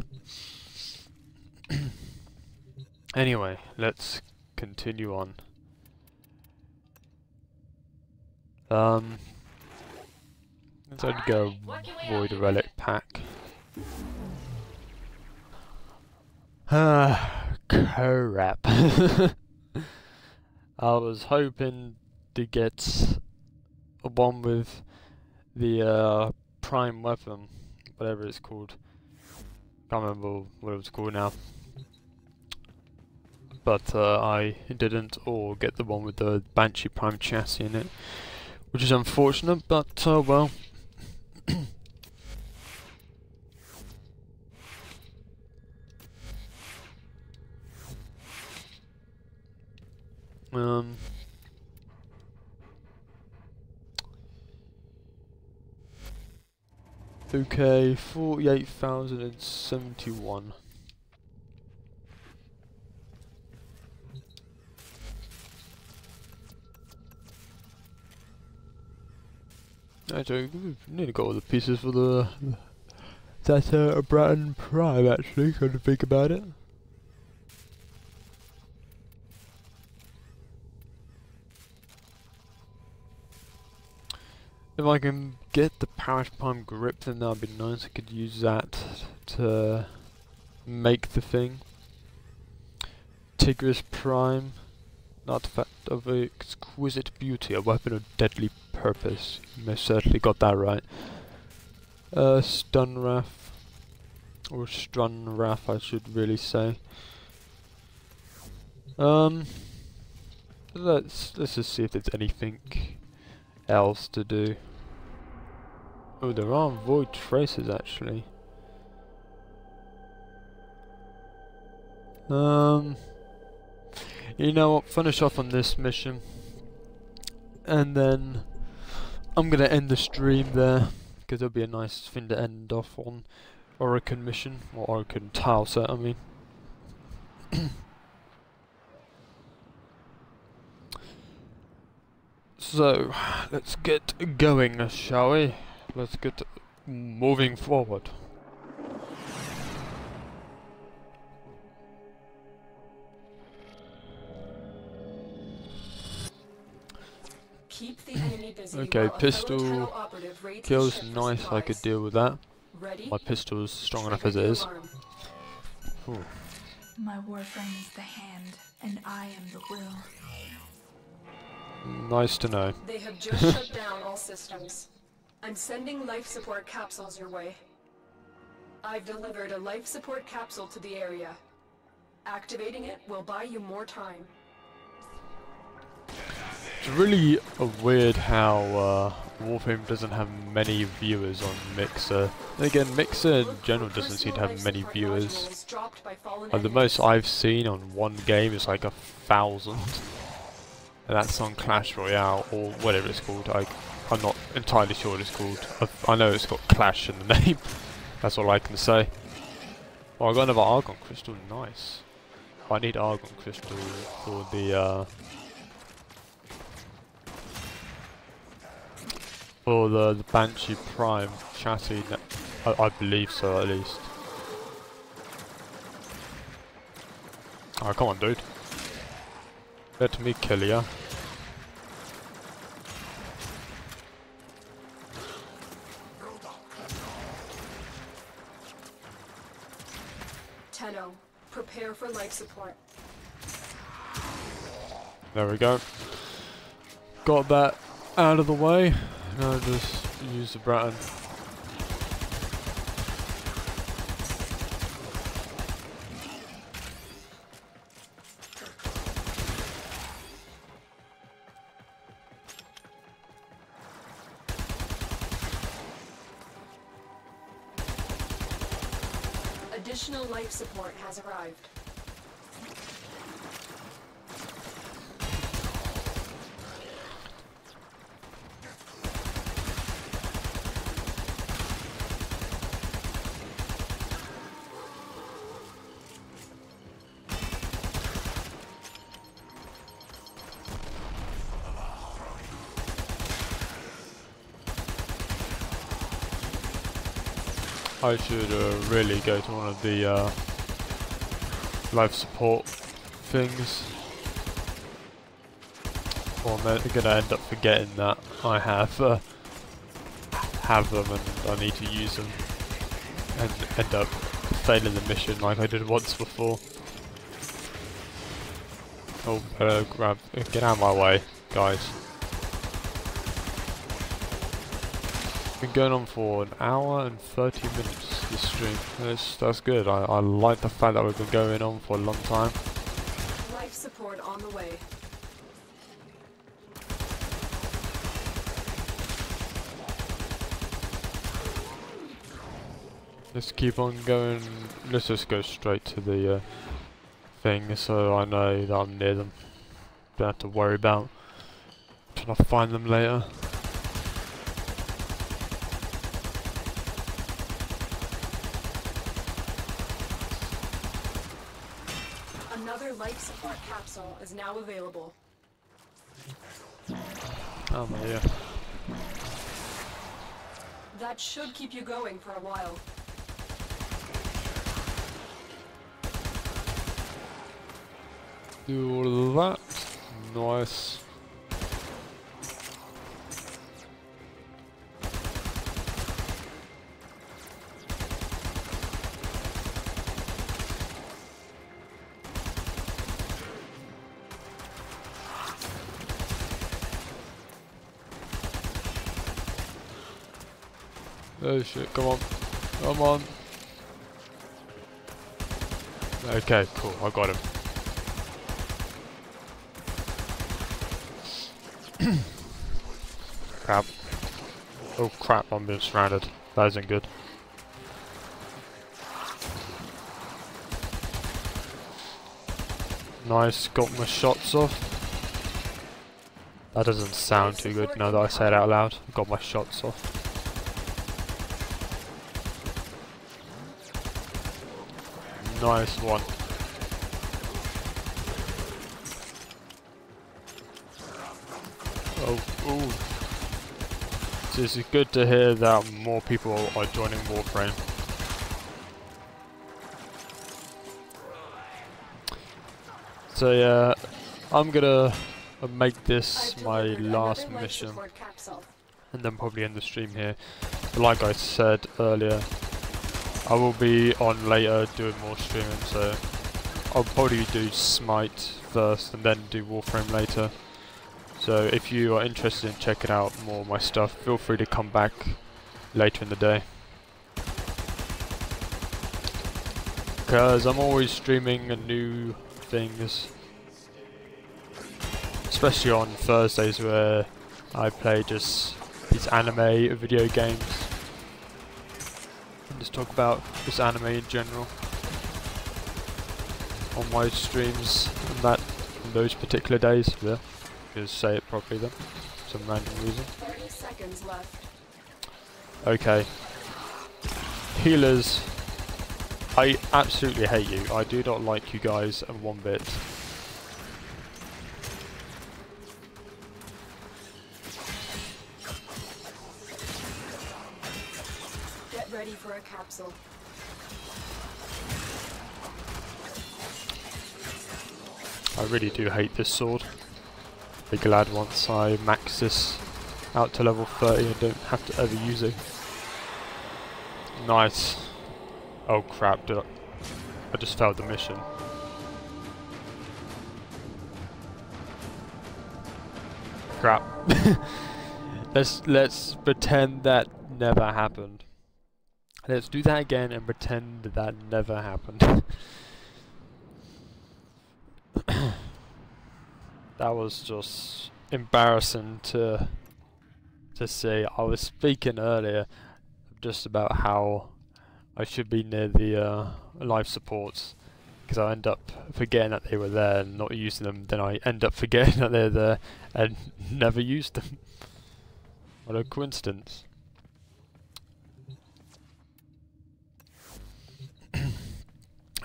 Anyway, let's continue on. Let's go Void Relic pack. Crap. I was hoping to get a one with the prime weapon, whatever it's called. Can't remember what it was called now. But I didn't, or get the one with the Banshee Prime chassis in it, which is unfortunate, but well. Okay, 48,071. Actually, we've nearly got all the pieces for that Bratton Prime, actually, come to think about it. If I can get the Parasprime grip, then that would be nice. I could use that to make the thing. Tigris Prime, an artifact of exquisite beauty, a weapon of deadly purpose. You most certainly got that right. Stunwrath, or Strunwrath, I should really say. Let's just see if there's anything else to do. Oh, there are void traces actually. You know what? Finish off on this mission, and then I'm gonna end the stream there because it'll be a nice thing to end off on. Oricon mission, or Oricon tile set, I mean. So, let's get going, shall we? Let's get moving forward. Keep the enemy busy. Okay, while a pistol fellow Tau operative raids kills, his ship for nice, I could supplies. deal with that. Ready? My pistol is strong enough Trigger as it the is. alarm. Ooh. My Warframe is the hand, and I am the will. Nice to know. They have just shut down all systems. I'm sending life support capsules your way. I've delivered a life support capsule to the area. Activating it will buy you more time. It's really weird how Warframe doesn't have many viewers on Mixer. And again, Mixer in general doesn't seem to have many viewers. The most I've seen on one game is like 1,000. And that's on Clash Royale, or whatever it's called. I'm not entirely sure what it's called. I know it's got Clash in the name. That's all I can say. Oh, I got another Argon Crystal, nice. I need Argon Crystal for the Banshee Prime chassis. I believe so, at least. Oh, come on, dude. Let me kill ya. Tenno, prepare for life support. There we go. Got that out of the way. Now just use the Bratton. Additional life support has arrived. I should really go to one of the life support things. Or I'm gonna end up forgetting that I have them and I need to use them, and end up failing the mission like I did once before. Oh, get out of my way, guys. Been going on for an hour and 30 minutes this stream. That's good. I like the fact that we've been going on for a long time. Life support on the way. Let's keep on going. Let's just go straight to the thing so I know that I'm near them. Don't have to worry about trying to find them later. Another life support capsule is now available. Oh my dear. That should keep you going for a while. Do all of that. Nice. Oh shit, come on. Come on. Okay, cool, I got him. Crap. Oh crap, I'm being surrounded. That isn't good. Nice, got my shots off. That doesn't sound too good now that I say it out loud. Got my shots off. Nice one. Oh, ooh. So it's good to hear that more people are joining Warframe. So yeah, I'm gonna make this my last mission and then probably end the stream here. But like I said earlier, I will be on later doing more streaming, so I'll probably do Smite first and then do Warframe later. So if you are interested in checking out more of my stuff, feel free to come back later in the day. Because I'm always streaming new things. Especially on Thursdays where I play just these anime video games. And just talk about this anime in general. On my streams and that on those particular days. Yeah. Just say it properly then. For some random reason. 30 seconds left. Okay. Healers. I absolutely hate you. I do not like you guys one bit. Get ready for a capsule. I really do hate this sword. Be glad once I max this out to level 30 and don't have to ever use it. Nice. Oh crap, I just failed the mission. Crap. Let's pretend that never happened. Let's do that again and pretend that never happened. That was just embarrassing to see. I was speaking earlier just about how I should be near the life supports because I end up forgetting that they were there and not using them. Then I end up forgetting that they're there and never used them. What a coincidence.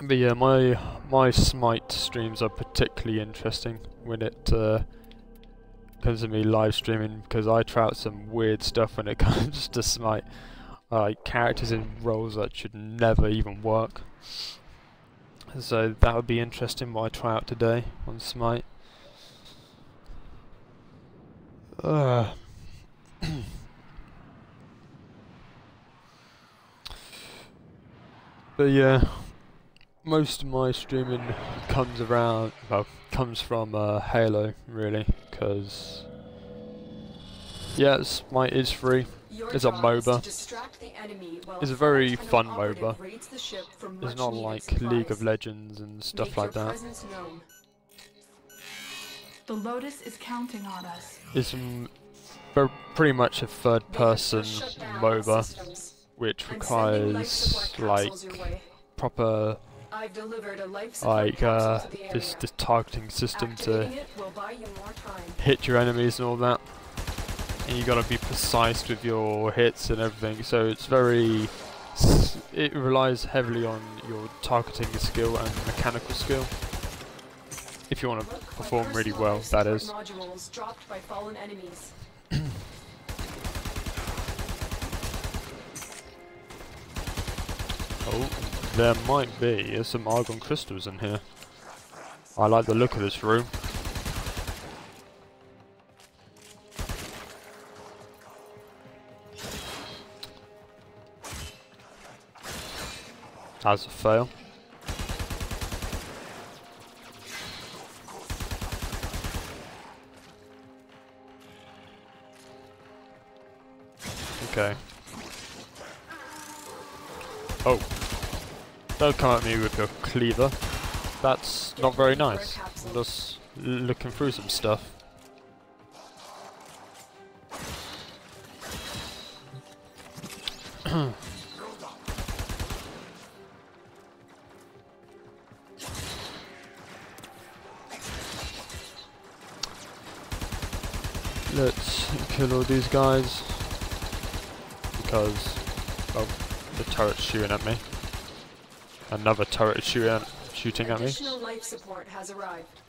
But yeah, my Smite streams are particularly interesting when it comes to me live streaming because I try out some weird stuff when it comes to Smite. Like characters in roles that should never even work. So that would be interesting what I try out today on Smite. But yeah, most of my streaming comes from Halo really, because yeah, Smite is free. It's a MOBA. It's a very fun MOBA. It's not like League of Legends and stuff like that. The Lotus is counting on us. It's pretty much a third-person MOBA, which requires like proper this targeting system to hit your enemies and all that. And you gotta be precise with your hits and everything, so it's it relies heavily on your targeting skill and mechanical skill. If you want to perform really well, that is. Oh, there might be some argon crystals in here. I like the look of this room. That's a fail. Okay. Oh. Don't come at me with your cleaver. That's not very nice. I'm just looking through some stuff. Let's kill all these guys because, oh, the turret's shooting at me. Another turret is shooting at me. Additional life support has arrived.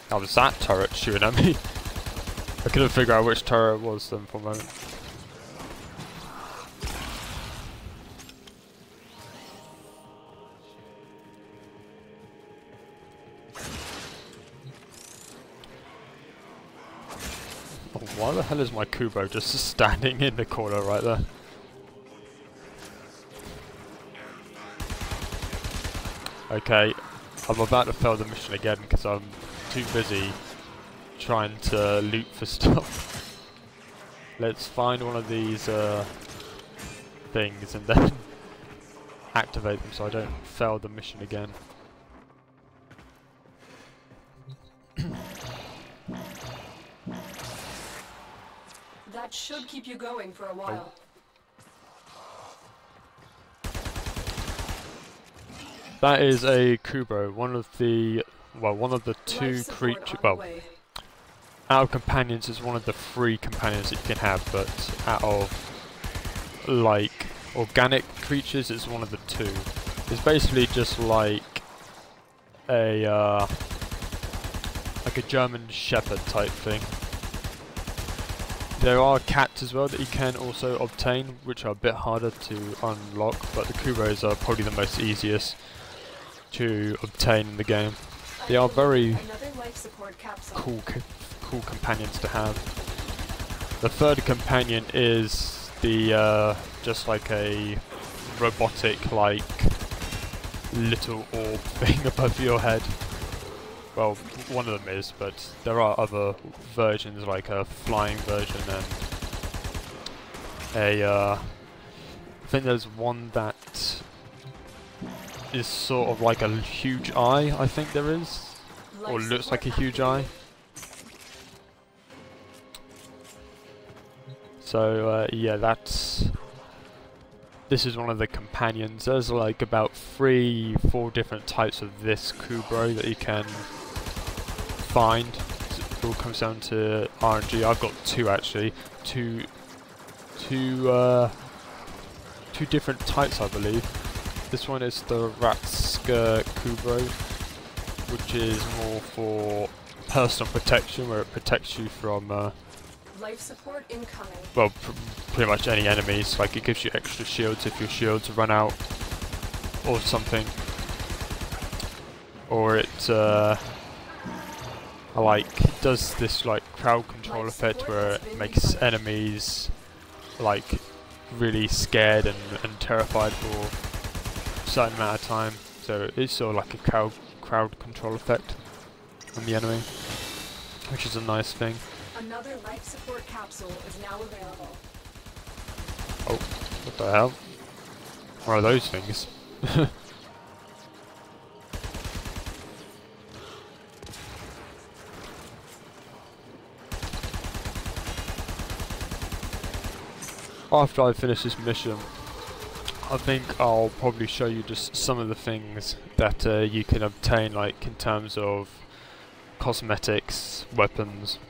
How was that turret shooting at me? I couldn't figure out which turret it was then for a moment. Oh, why the hell is my Kubo just standing in the corner right there? Okay, I'm about to fail the mission again because I'm too busy trying to loot for stuff. Let's find one of these things and then activate them so I don't fail the mission again. That should keep you going for a while. That is a Kubo, one of the two creatures. Well, out of companions is one of the 3 companions that you can have, but out of like organic creatures, it's one of the 2. It's basically just like a German Shepherd type thing. There are cats as well that you can also obtain, which are a bit harder to unlock, but the Kubos are probably the most easiest to obtain in the game. They are very cool companions to have. The 3rd companion is the just like a robotic like little orb thing above your head. Well, one of them is, but there are other versions like a flying version and I think there's one that is sort of like a huge eye, I think there is, or looks like a huge eye. So yeah, this is one of the companions. There's like about 3-4 different types of this Kubro that you can find. It all comes down to RNG. I've got 2 actually, two different types I believe. This one is the Ratska Kubro, which is more for personal protection, where it protects you from life support incoming. Well, pretty much any enemies. Like it gives you extra shields if your shields run out or something, or it like does this like crowd control effect where it makes enemies like really scared and terrified for a certain amount of time. So it's sort of like a crowd control effect on the enemy, which is a nice thing. Another life support capsule is now available. Oh, what the hell? What are those things? After I finish this mission, I think I'll probably show you just some of the things that you can obtain, like in terms of cosmetics, weapons,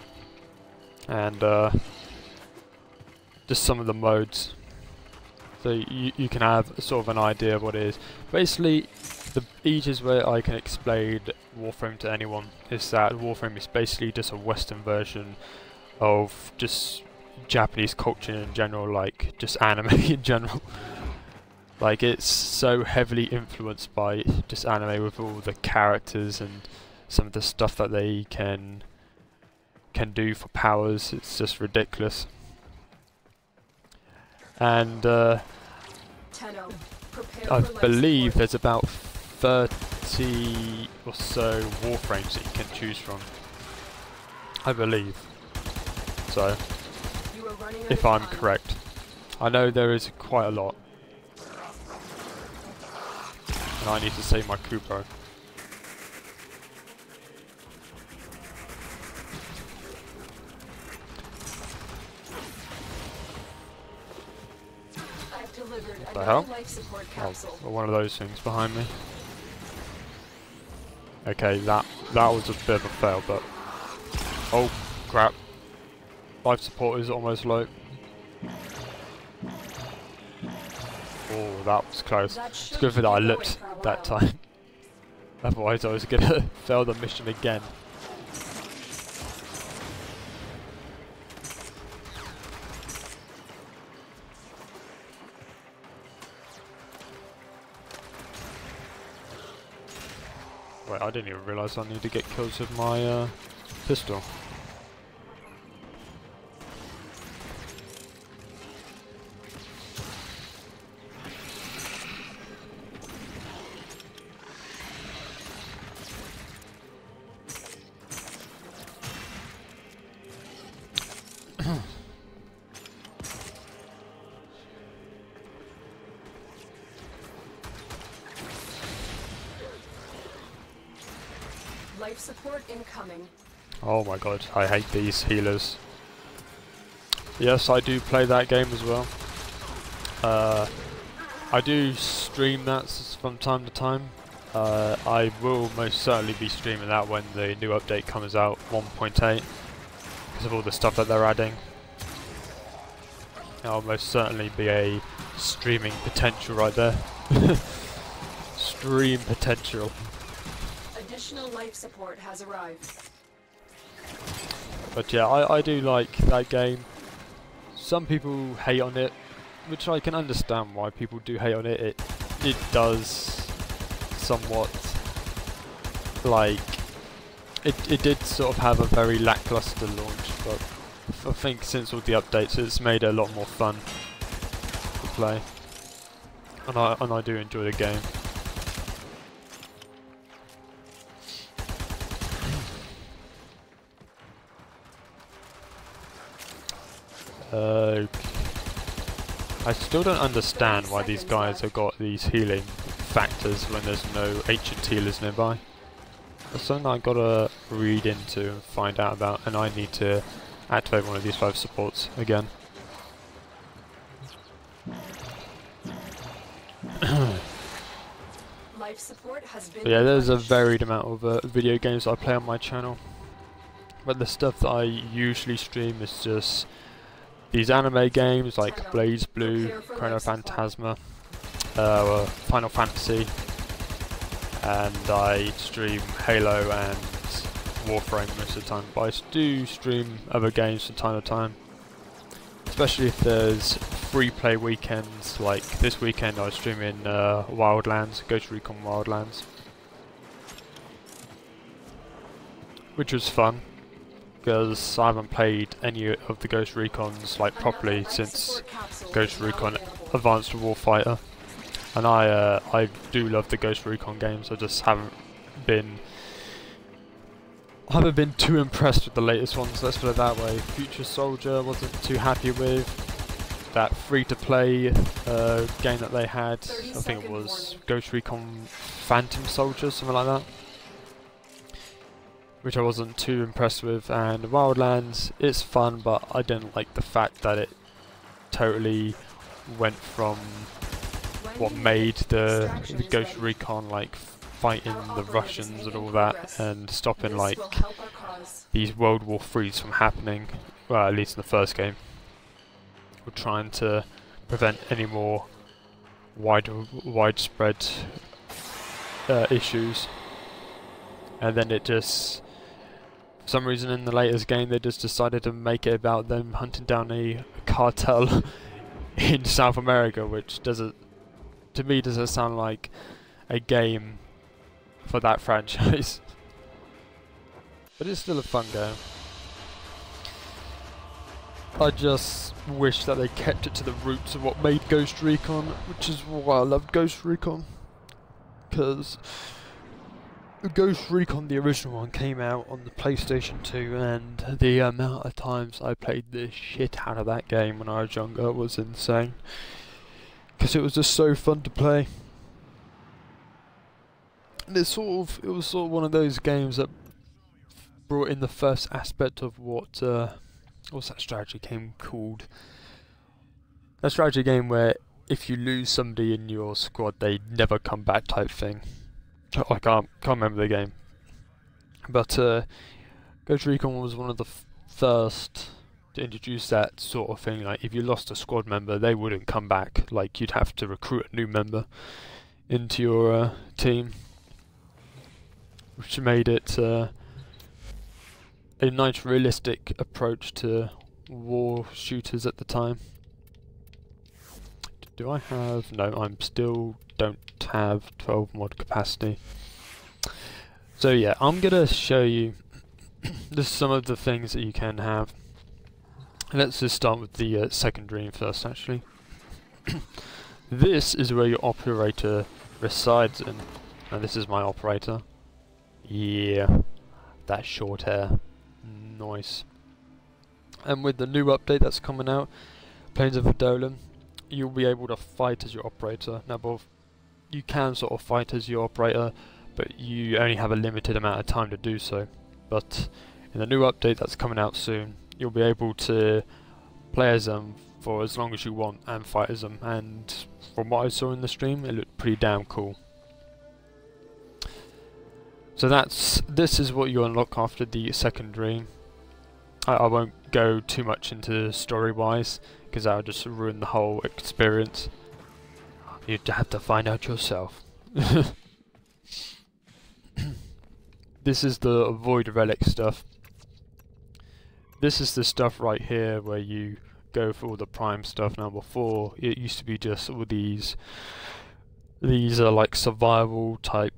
and just some of the modes, so you can have sort of an idea of what it is. Basically, the easiest way I can explain Warframe to anyone is that Warframe is basically just a Western version of just Japanese culture in general, like just anime in general. Like it's so heavily influenced by just anime with all the characters and some of the stuff that they can do for powers. It's just ridiculous. And I believe there's about 30 or so Warframes that you can choose from. I believe so, if I'm correct. I know there is quite a lot. And I need to save my Cooper. I've delivered What the another hell? life support Oh, capsule. one of those things behind me. Okay, that was a bit of a fail, but oh crap! Life support is almost low. Oh, that was close. It's good that I looked that time. Otherwise, I was gonna fail the mission again. Wait, I didn't even realise I need to get kills with my pistol. Life support incoming. Oh my god, I hate these healers. Yes, I do play that game as well. I do stream that from time to time. I will most certainly be streaming that when the new update comes out, 1.8, because of all the stuff that they're adding. That'll most certainly be a streaming potential right there. Stream potential. Additional life support has arrived. But yeah, I do like that game. Some people hate on it, which I can understand why people do hate on it. It does somewhat, like, it did sort of have a very lackluster launch, but I think since all the updates it's made it a lot more fun to play. And I do enjoy the game. I still don't understand why these guys have got these healing factors when there's no ancient healers nearby. That's something I've got to read into and find out about, and I need to activate one of these 5 supports again. Life support has been But yeah, there's a replenished. varied amount of video games I play on my channel, but the stuff that I usually stream is just these anime games like Blaze Blue, Chrono Phantasma, Final Fantasy, and I stream Halo and Warframe most of the time, but I do stream other games from time to time, especially if there's free play weekends. Like this weekend I was streaming Wildlands, Ghost Recon Wildlands, which was fun because I haven't played any of the Ghost Recons like properly since Ghost Recon Advanced Warfighter, and I do love the Ghost Recon games. I just haven't been too impressed with the latest ones, let's put it that way. Future Soldier wasn't too happy with. That free-to-play game that they had, I think it was Ghost Recon Phantom Soldier, something like that, which I wasn't too impressed with. And Wildlands, it's fun, but I didn't like the fact that it totally went from what made the Ghost Recon, like fighting the Russians and all that, and stopping like these World War IIIs from happening, well at least in the first game. We're trying to prevent any more widespread issues, and then it just, for some reason in the latest game they just decided to make it about them hunting down a cartel in South America, which doesn't, to me, doesn't sound like a game for that franchise. But it's still a fun game. I just wish that they kept it to the roots of what made Ghost Recon, which is why I love Ghost Recon. Because Ghost Recon, the original one, came out on the PlayStation 2, and the amount of times I played the shit out of that game when I was younger was insane. Because it was just so fun to play. And it was sort of one of those games that brought in the first aspect of what's that strategy game called? A strategy game where if you lose somebody in your squad, they never come back type thing. I can't remember the game, but Ghost Recon was one of the first to introduce that sort of thing. Like if you lost a squad member, they wouldn't come back. Like you'd have to recruit a new member into your team, which made it a nice realistic approach to war shooters at the time. Do I have... no, I'm still don't have 12 mod capacity. So yeah, I'm gonna show you just some of the things that you can have. Let's just start with the second dream first, actually. This is where your operator resides in. And this is my operator. Yeah, that short hair. Nice. And with the new update that's coming out, Plains of Adolan, you'll be able to fight as your operator. Now, both you can sort of fight as your operator, but you only have a limited amount of time to do so. But in the new update that's coming out soon, you'll be able to play as them for as long as you want and fight as them. And from what I saw in the stream, it looked pretty damn cool. So this is what you unlock after the second dream. I won't go too much into story-wise, because that would just ruin the whole experience. You'd have to find out yourself. This is the Void Relic stuff. This is the stuff right here where you go for all the prime stuff. Now before, it used to be just all these are like survival type,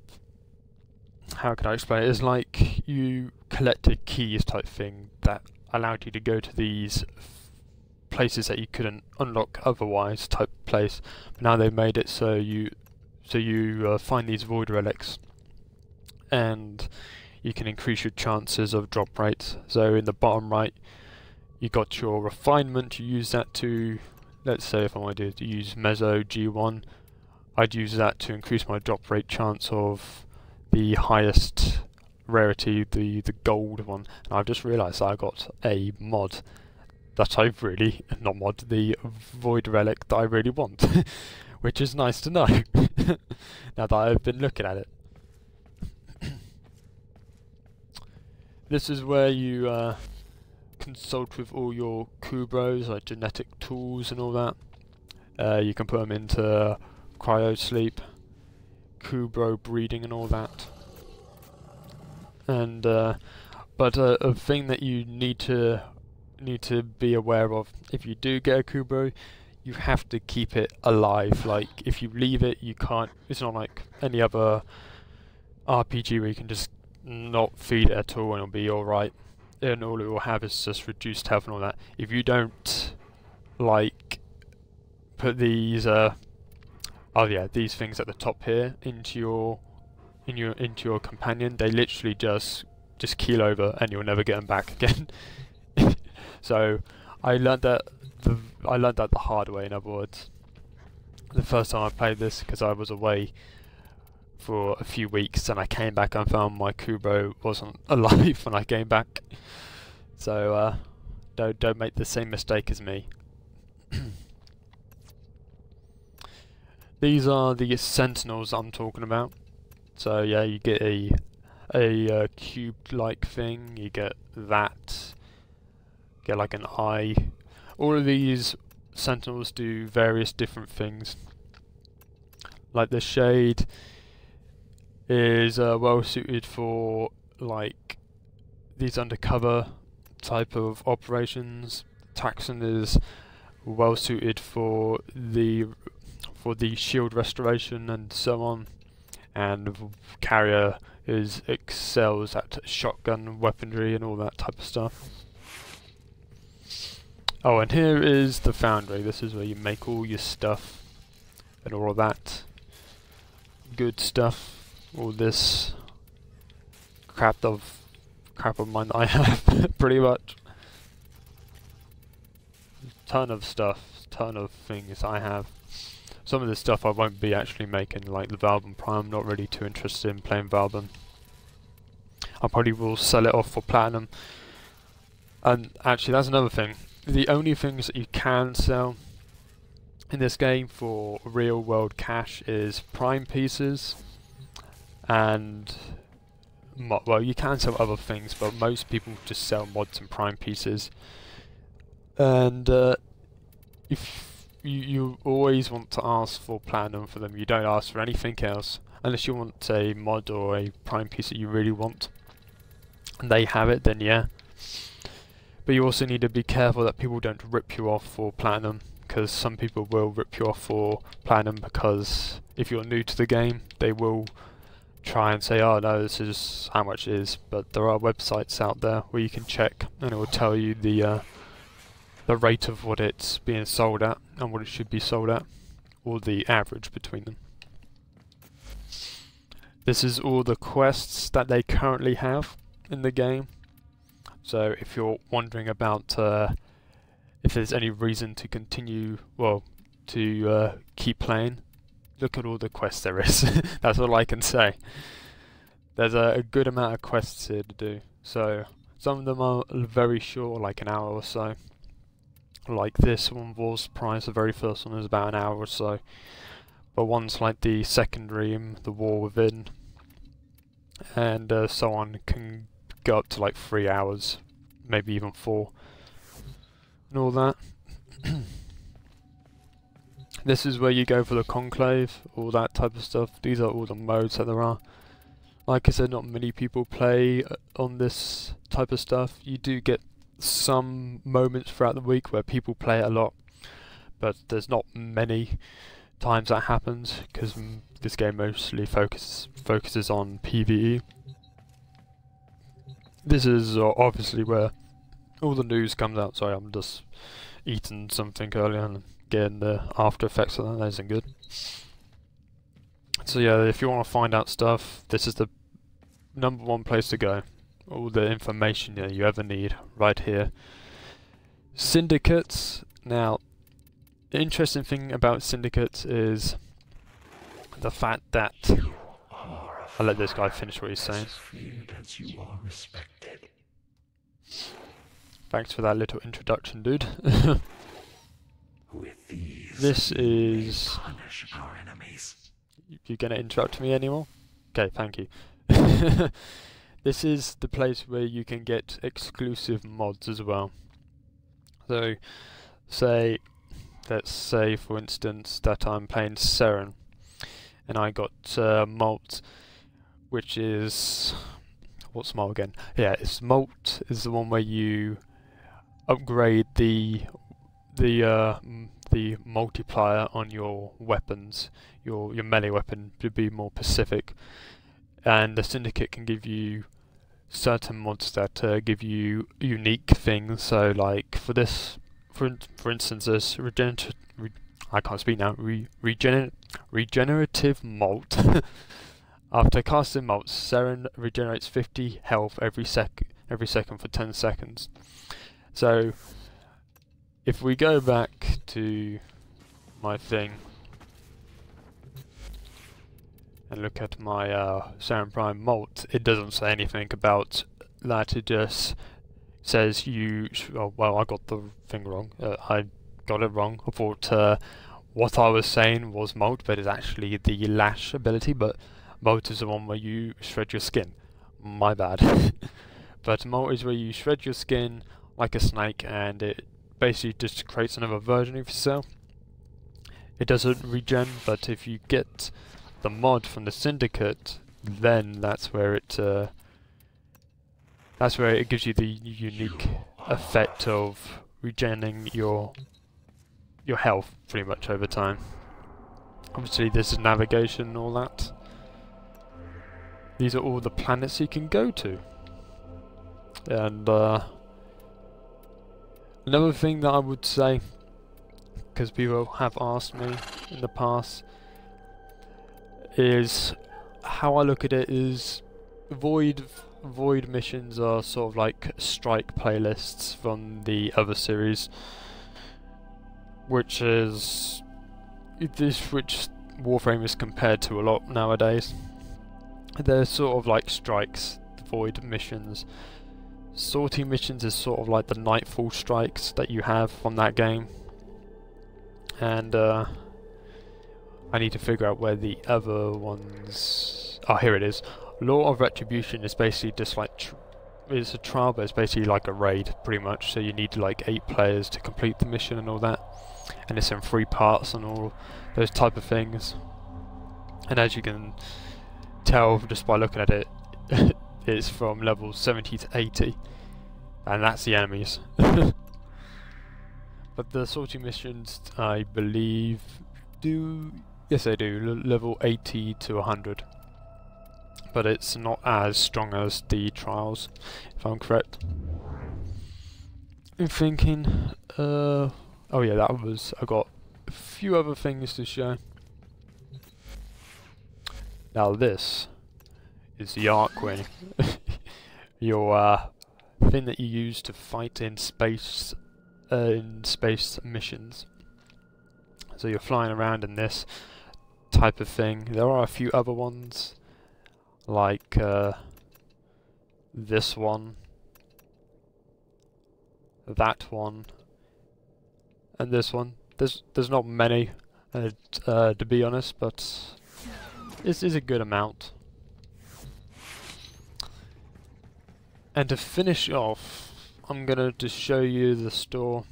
how can I explain it? It's like you collected keys type thing that allowed you to go to these places that you couldn't unlock otherwise type place. But now they've made it so you find these void relics, and you can increase your chances of drop rates. So in the bottom right, you got your refinement. You use that to, let's say if I wanted to use Meso G1, I'd use that to increase my drop rate chance of the highest rarity, the gold one. And I've just realised I got a mod that I really, not mod, the void relic that I really want, which is nice to know now that I've been looking at it. This is where you consult with all your Kubros, like genetic tools and all that. You can put them into cryo sleep, Kubro breeding and all that. And but a thing that you need to be aware of, if you do get a Kubro, you have to keep it alive. Like if you leave it, you can't. It's not like any other RPG where you can just not feed it at all and it'll be alright, and all it will have is just reduced health and all that. If you don't like put these these things at the top here into your companion, they literally just keel over and you'll never get them back again. So I learned that the hard way. In other words, the first time I played this, because I was away for a few weeks and I came back and found my Kubro wasn't alive when I came back. So don't make the same mistake as me. These are the sentinels I'm talking about. So yeah, you get a cube-like thing. You get that. Get like an eye. All of these sentinels do various different things. Like the shade is well suited for like these undercover type of operations. Taxon is well suited for the shield restoration and so on, and Carrier excels at shotgun weaponry and all that type of stuff. Oh, and here is the foundry. This is where you make all your stuff and all of that good stuff. All this crap of mine that I have, pretty much. Ton of stuff, ton of things I have. Some of this stuff I won't be actually making, like the Valbon Prime. I'm not really too interested in playing Valbon. I probably will sell it off for Platinum. And actually, that's another thing. The only things that you can sell in this game for real world cash is Prime pieces and well, you can sell other things, but most people just sell mods and Prime pieces. And if you always want to ask for Platinum for them, you don't ask for anything else unless you want a mod or a Prime piece that you really want and they have it, then yeah. But you also need to be careful that people don't rip you off for Platinum, because some people will rip you off for Platinum because if you're new to the game they will try and say, oh no, this is how much it is. But there are websites out there where you can check and it will tell you the rate of what it's being sold at and what it should be sold at, or the average between them. This is all the quests that they currently have in the game. So if you're wondering about if there's any reason to continue, well, to keep playing, look at all the quests there is. That's all I can say. There's a good amount of quests here to do. So some of them are very short, like an hour or so. Like this one, War's Prize, the very first one, is about an hour or so. But ones like the secondary, the War Within, and so on, can go up to like 3 hours, maybe even 4, and all that. This is where you go for the Conclave, all that type of stuff. These are all the modes that there are. Like I said, not many people play on this type of stuff. You do get some moments throughout the week where people play it a lot, but there's not many times that happens because this game mostly focuses on PvE. This is obviously where all the news comes out. Sorry, I'm just eating something earlier and getting the after effects of that. That isn't good. So yeah, if you want to find out stuff, this is the #1 place to go. All the information you ever need right here. Syndicates. Now, the interesting thing about syndicates is the fact that I'll let this guy finish what he's saying. Thanks for that little introduction, dude. This is... You gonna interrupt me anymore? Okay, thank you. This is the place where you can get exclusive mods as well. So, let's say for instance that I'm playing Seren, and I got Molt, which is... What's Molt again? Yeah, it's Molt is the one where you upgrade the multiplier on your weapons, your melee weapon, to be more specific. And the Syndicate can give you certain mods that give you unique things. So like for this, for instance, this regenerative Molt. After casting Molt, Seren regenerates 50 health every second for 10 seconds. So if we go back to my thing and look at my Seren Prime Molt, it doesn't say anything about that. It just says you... Oh, well, I got the thing wrong. I got it wrong. I thought what I was saying was Molt, but it's actually the Lash ability. But Molt is the one where you shred your skin. My bad. But Molt is where you shred your skin like a snake, and it basically just creates another version of yourself. It doesn't regen, but if you get the mod from the Syndicate, then that's where it gives you the unique effect of regenerating your health pretty much over time. Obviously this is navigation and all that. These are all the planets you can go to. And another thing that I would say, because people have asked me in the past, is how I look at it is Void Void missions are sort of like strike playlists from the other series, which Warframe is compared to a lot nowadays. They're sort of like strikes, the void missions. Sortie missions is sort of like the nightfall strikes that you have from that game. And I need to figure out where the other ones... Oh, here it is. Law of Retribution is basically just like... it's a trial, but it's basically like a raid, pretty much. So you need like 8 players to complete the mission and all that. And it's in 3 parts and all those type of things. And as you can tell just by looking at it, it's from level 70 to 80. And that's the enemies. But the sortie missions, I believe, do... Yes, they do. Level 80 to 100. But it's not as strong as the trials, if I'm correct. I'm thinking... oh yeah, that was... I got a few other things to show. Now this is the Arcane. Your thing that you use to fight in space missions. So you're flying around in this type of thing. There are a few other ones, like this one, that one, and this one. There's not many, to be honest, but this is a good amount. And to finish off, I'm gonna just show you the store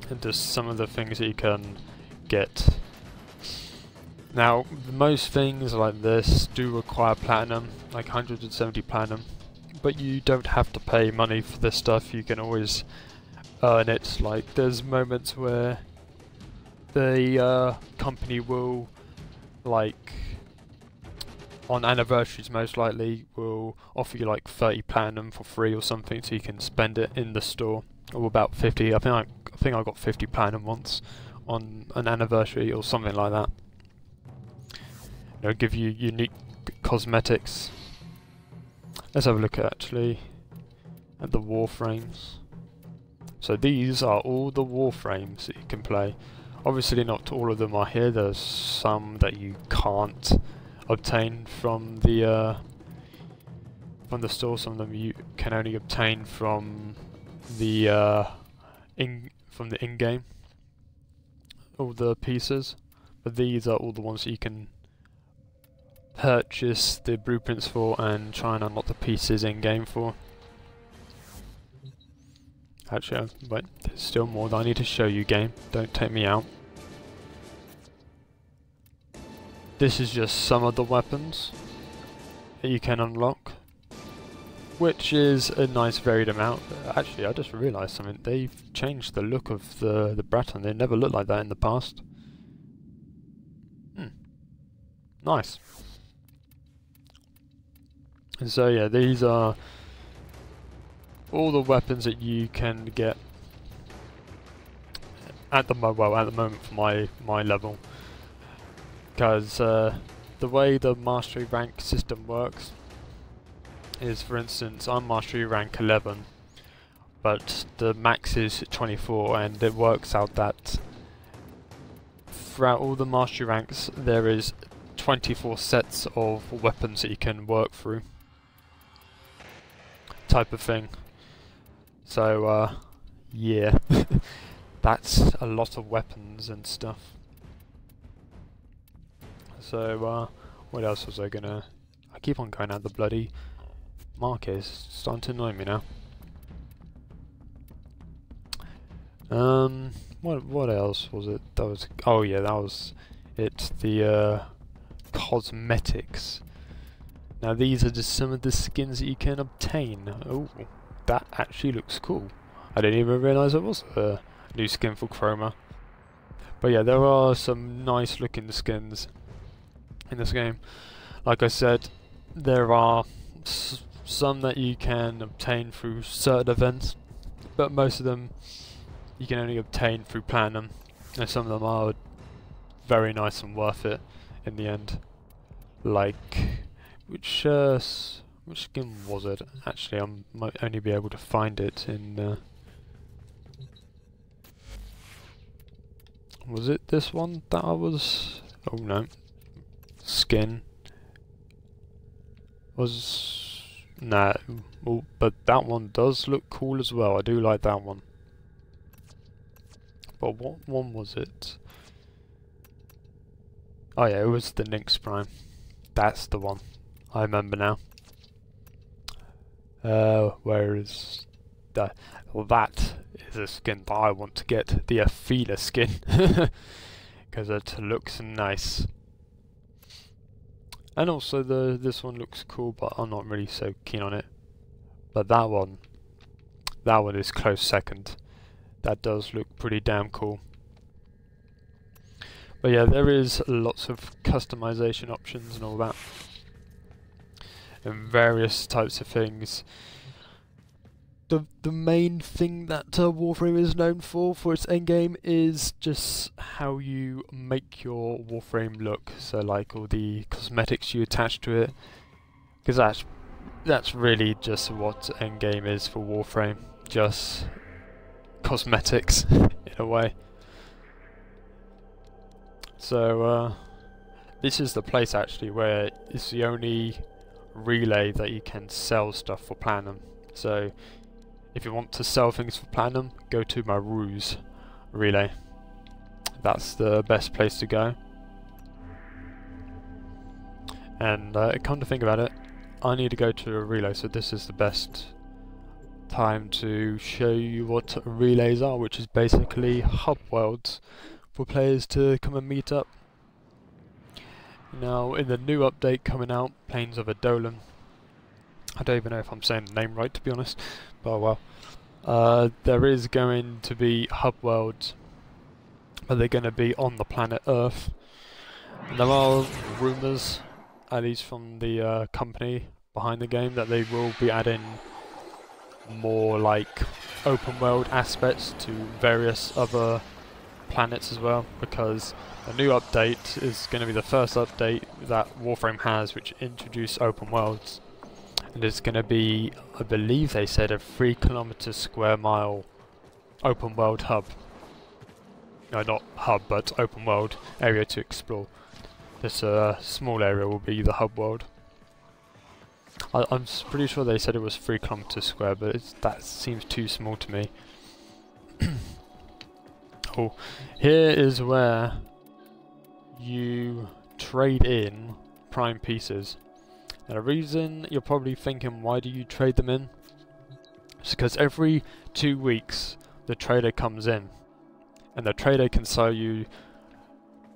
and just some of the things that you can get. Now, most things like this do require platinum, like 170 platinum, but you don't have to pay money for this stuff. You can always earn it. Like, there's moments where the company will, like, on anniversaries most likely, will offer you like 30 platinum for free or something, so you can spend it in the store. Or about 50. I think I got 50 platinum once on an anniversary or something like that. They'll give you unique cosmetics. Let's have a look at the Warframes. So these are all the Warframes that you can play. Obviously not all of them are here. There's some that you can't obtain from the store. Some of them you can only obtain from the in-game, all the pieces. But these are all the ones that you can purchase the blueprints for and try and unlock the pieces in-game for. Actually, wait, there's still more that I need to show you, game. Don't take me out. This is just some of the weapons that you can unlock, which is a nice varied amount. Actually, I just realised something. They've changed the look of the Breton. They never looked like that in the past. Nice. And so yeah, these are all the weapons that you can get at the moment for my level. Because the way the mastery rank system works is, for instance, I'm mastery rank 11, but the max is 24, and it works out that throughout all the mastery ranks there is 24 sets of weapons that you can work through, type of thing. So yeah, that's a lot of weapons and stuff. So, what else was I gonna... I keep on going out the bloody market. It's starting to annoy me now. What else was it? That was... Oh yeah, that was it. The, cosmetics. Now these are just some of the skins that you can obtain. Oh, that actually looks cool. I didn't even realise there was a new skin for Chroma. But yeah, there are some nice looking skins in this game. Like I said, there are some that you can obtain through certain events, but most of them you can only obtain through platinum, and some of them are very nice and worth it in the end. Like, which Which skin was it? Actually, I might only be able to find it in... was it this one that I was... oh no. Skin. Was... nah. Well, but that one does look cool as well. I do like that one. But what one was it? Oh yeah, it was the Lynx Prime. That's the one. I remember now. Where is that? Well, that is a skin that I want to get. The Athena skin. Because it looks nice. And also this one looks cool, but I'm not really so keen on it. But that one is close second. That does look pretty damn cool. But yeah, there is lots of customization options and all that. And various types of things. The main thing that Warframe is known for its endgame is just how you make your Warframe look. So like all the cosmetics you attach to it, because that's really just what endgame is for Warframe, just cosmetics in a way. So this is the place actually where it's the only relay that you can sell stuff for platinum. So if you want to sell things for platinum, go to my ruse relay. That's the best place to go. And come to think about it, I need to go to a relay, so this is the best time to show you what relays are, which is basically hub worlds for players to come and meet up. Now, in the new update coming out, Plains of Adolan, I don't even know if I'm saying the name right, to be honest, but well, there is going to be hub worlds, but they're going to be on the planet Earth. And there are rumours, at least from the company behind the game, that they will be adding more like open world aspects to various other planets as well, because the new update is going to be the first update that Warframe has which introduced open worlds, and it's going to be, I believe they said, a 3 km² mile open world hub. No, not hub, but open world area to explore. This small area will be the hub world. I'm pretty sure they said it was 3 km², but that seems too small to me. Oh, here is where you trade in prime pieces. Now the reason you're probably thinking, why do you trade them in? It's because every 2 weeks the trader comes in, and the trader can sell you,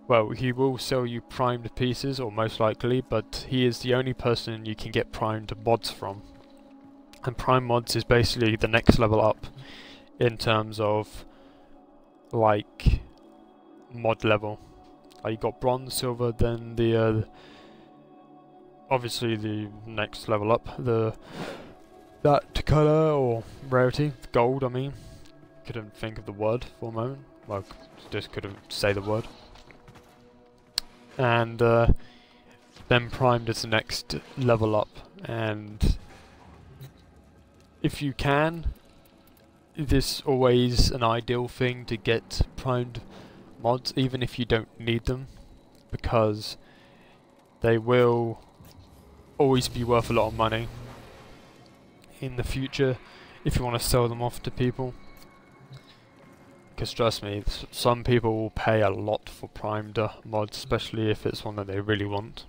well, he will sell you primed pieces, or most likely, but he is the only person you can get primed mods from. And prime mods is basically the next level up in terms of like mod level. You got bronze, silver, then the obviously the next level up, that colour or rarity, gold. I mean, couldn't think of the word for a moment. Well, just couldn't say the word. And then primed is the next level up, and if you can, this is always an ideal thing to get primed mods, even if you don't need them, because they will always be worth a lot of money in the future if you want to sell them off to people. Because trust me, some people will pay a lot for primed mods, especially if it's one that they really want.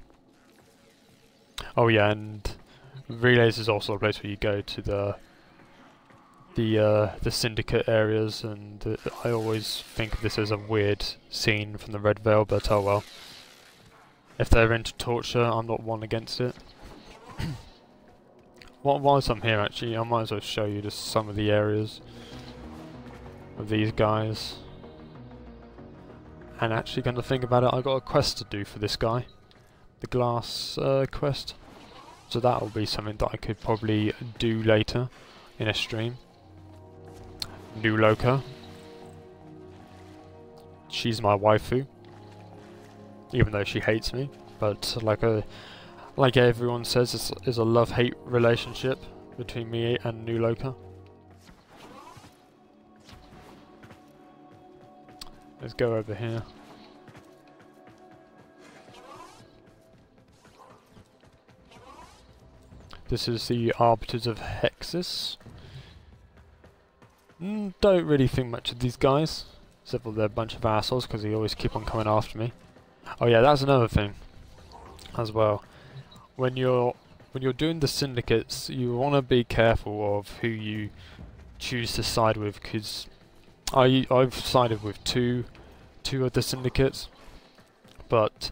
Oh yeah, and Relays is also a place where you go to the syndicate areas, and I always think of this as a weird scene from the Red Veil, but oh well. If they're into torture, I'm not one against it. Whilst I'm here actually, I might as well show you just some of the areas of these guys. And actually, going to think about it, I got a quest to do for this guy, the glass quest, so that will be something that I could probably do later in a stream. New Loca, she's my waifu, even though she hates me, but like like everyone says, is a love-hate relationship between me and New Loka. Let's go over here. This is the Arbiters of Hexus. Don't really think much of these guys, except for they're a bunch of assholes because they always keep on coming after me. Oh yeah, that's another thing as well. When you're doing the syndicates, you want to be careful of who you choose to side with, because I've sided with two of the syndicates, but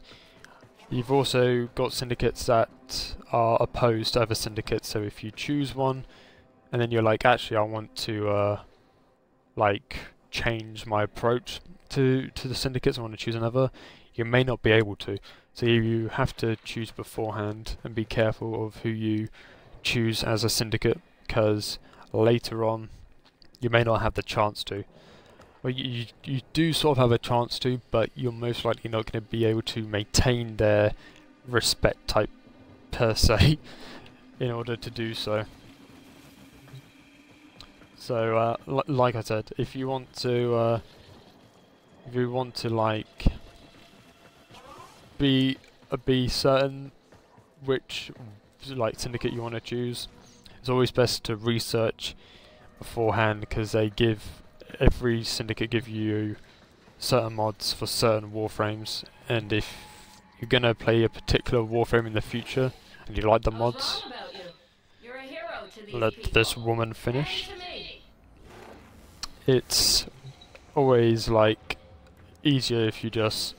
you've also got syndicates that are opposed to other syndicates. So if you choose one, and then you're like, actually, I want to like change my approach to the syndicates, I want to choose another, you may not be able to. So you have to choose beforehand and be careful of who you choose as a syndicate, because later on you may not have the chance to. Well, you do sort of have a chance to, but you're most likely not going to be able to maintain their respect type per se in order to do so. So, like I said, if you want to like be certain which like syndicate you want to choose, it's always best to research beforehand, because every syndicate give you certain mods for certain warframes, and if you're gonna play a particular warframe in the future and you like the mods, let this woman finish. It's always like easier if you just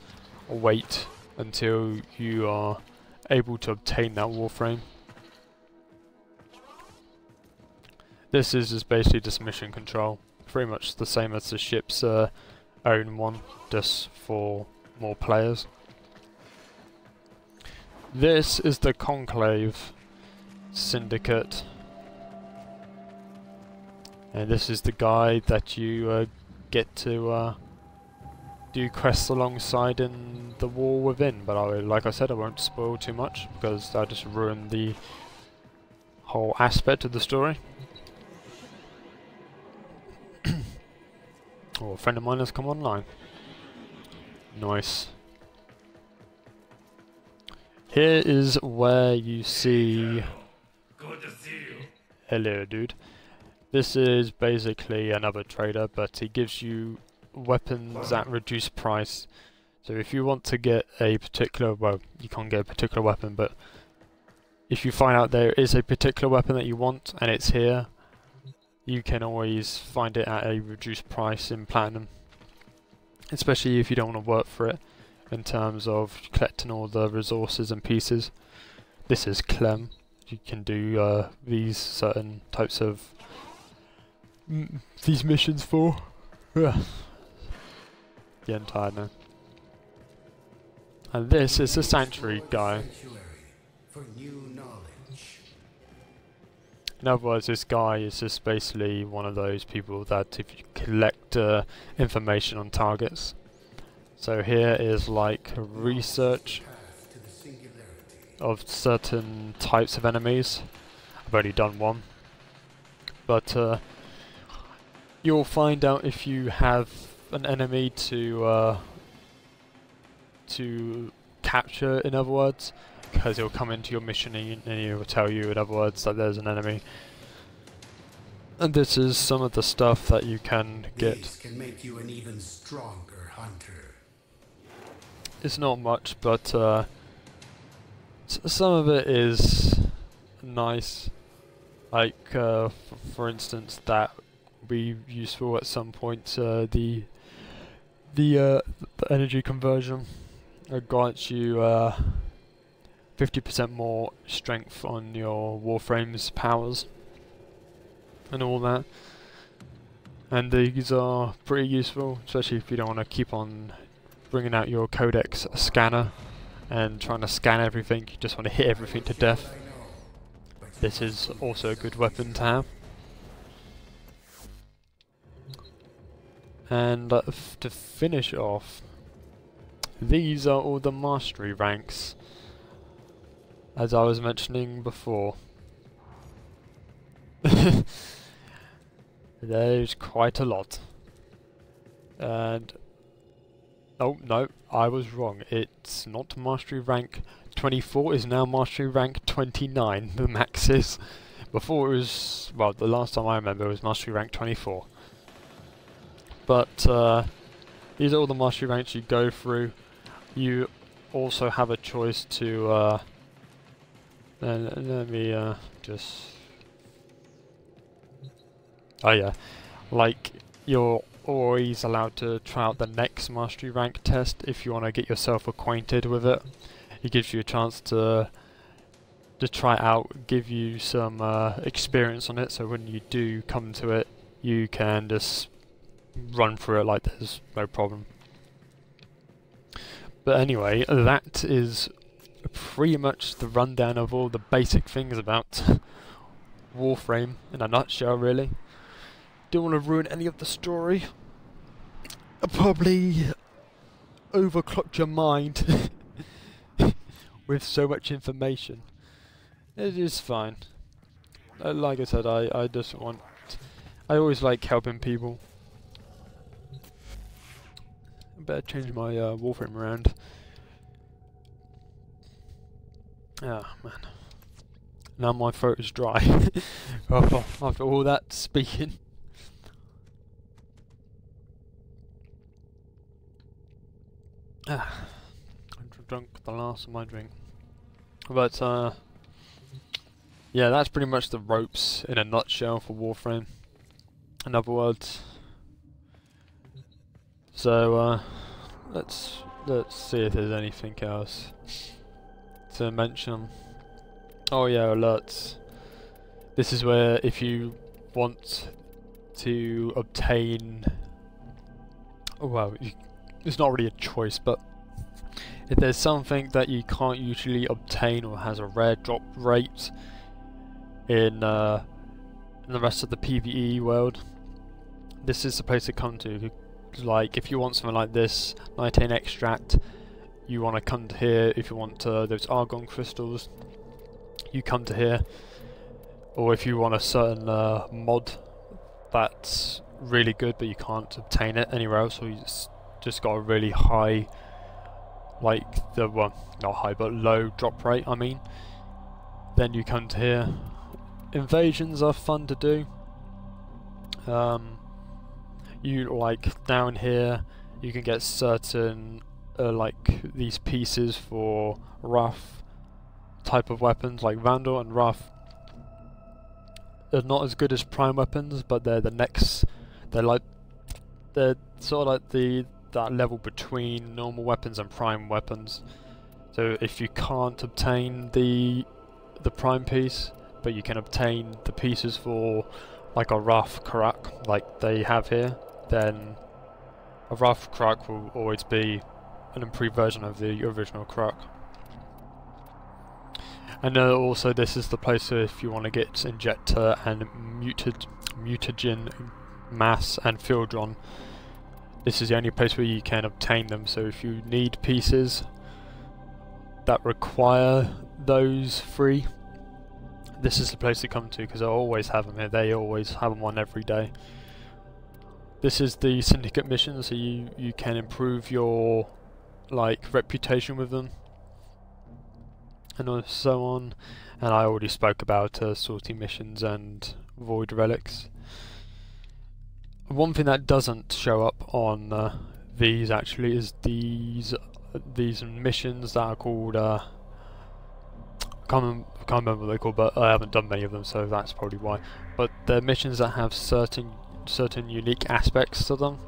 wait until you are able to obtain that warframe. This is just basically just mission control, pretty much the same as the ship's own one, just for more players. This is the Conclave Syndicate, and this is the guy that you get to do quests alongside in the War Within, but like I said, I won't spoil too much because that'll just ruin the whole aspect of the story. Oh, a friend of mine has come online. Nice. Here is where you see... Good to see you. Hello, dude. This is basically another trader, but he gives you weapons at reduced price. So if you want to get a particular... well, you can't get a particular weapon, but if you find out there is a particular weapon that you want and it's here, you can always find it at a reduced price in Platinum. Especially if you don't want to work for it, in terms of collecting all the resources and pieces. This is Clem. You can do these certain types of these missions for. Getting tired now. And this is the Sanctuary guy. For new knowledge. In other words, this guy is just basically one of those people that if you collect information on targets. So here is like research of certain types of enemies. I've only done one. But you'll find out if you have an enemy to capture, in other words, because he'll come into your mission and he will tell you, in other words, that there's an enemy. And this is some of the stuff that you can get. These can make you an even stronger hunter. It's not much, but some of it is nice. Like, for instance, that will be useful at some point. The energy conversion grants you 50% more strength on your Warframe's powers and all that. And these are pretty useful, especially if you don't want to keep on bringing out your codex scanner and trying to scan everything. You just want to hit everything to death. This is also a good weapon to have. And to finish off, these are all the mastery ranks. as I was mentioning before. There's quite a lot. And oh no, I was wrong. It's not mastery rank 24, is now mastery rank 29, the max is. Before it was, well, the last time I remember it was mastery rank 24. But these are all the mastery ranks you go through. You also have a choice to let me just, oh yeah, like you're always allowed to try out the next mastery rank test if you want to get yourself acquainted with it. It gives you a chance to try it out, give you some experience on it, so when you do come to it you can just run through it like there's no problem. But anyway, that is pretty much the rundown of all the basic things about Warframe in a nutshell, really. Don't want to ruin any of the story. I probably overclocked your mind with so much information. It is fine. Like I said, I just want... I always like helping people. I better change my Warframe around. Ah, man. Now my throat is dry. After all that speaking. Ah, I drunk the last of my drink. But, yeah, that's pretty much the ropes in a nutshell for Warframe. In other words. So, let's see if there's anything else to mention. Oh yeah, alerts. This is where if you want to obtain, well, it's not really a choice, but if there's something that you can't usually obtain or has a rare drop rate in the rest of the PvE world, this is the place to come to. Like, if you want something like this, 19 extract, you want to come to here. If you want those argon crystals, you come to here. Or if you want a certain mod that's really good but you can't obtain it anywhere else, or you just got a really high, like the, well, not high but low drop rate, I mean, then you come to here. Invasions are fun to do. You, like, down here you can get certain like these pieces for rough type of weapons, like Vandal and Rough. They're not as good as prime weapons, but they're the next, they're sort of like that level between normal weapons and prime weapons. So if you can't obtain the prime piece, but you can obtain the pieces for like a Rough Karak, like they have here, then a Rough Karak will always be an improved version of the original Karak. And also this is the place if you want to get Injector and Mutagen Mass and Fieldron. This is the only place where you can obtain them, so if you need pieces that require those three, this is the place to come to, because I always have them here. They always have them on every day. This is the Syndicate mission, so you can improve your reputation with them, and so on. And I already spoke about sortie missions and void relics. One thing that doesn't show up on these actually is these missions that are called I can't remember what they're called, but I haven't done many of them, so that's probably why. But they're missions that have certain unique aspects to them.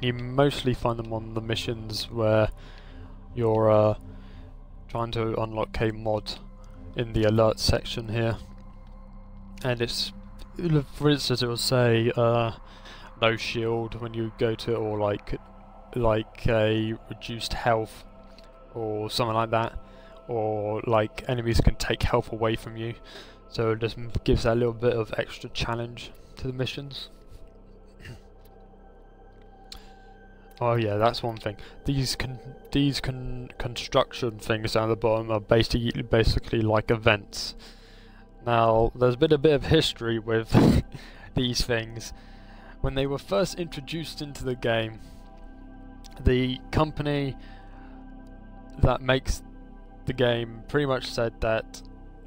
You mostly find them on the missions where you're trying to unlock a mod in the alert section here, and it's, for instance, it will say no shield when you go to, or like a reduced health or something like that, or like enemies can take health away from you, so it just gives that little bit of extra challenge to the missions. Oh yeah, that's one thing. These construction things down the bottom are basically like events. Now, there's been a bit of history with these things. When they were first introduced into the game, the company that makes the game pretty much said that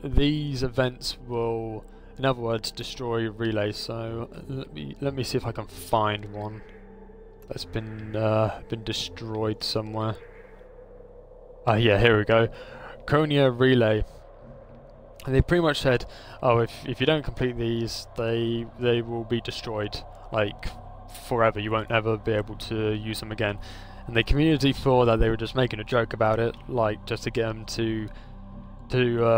these events will, in other words, destroy relays. So let me see if I can find one that's been destroyed somewhere. Ah, yeah, here we go. Konya relay. And they pretty much said, oh, if you don't complete these, they will be destroyed, like forever. You won't ever be able to use them again. And the community thought that they were just making a joke about it, like just to get them to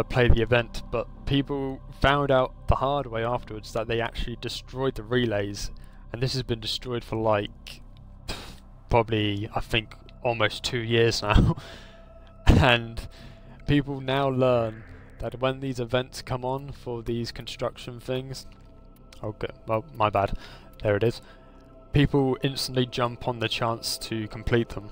play the event. But people found out the hard way afterwards that they actually destroyed the relays, and this has been destroyed for like probably, I think, almost 2 years now. And people now learn that when these events come on for these construction things, okay, well, my bad, there it is, people instantly jump on the chance to complete them.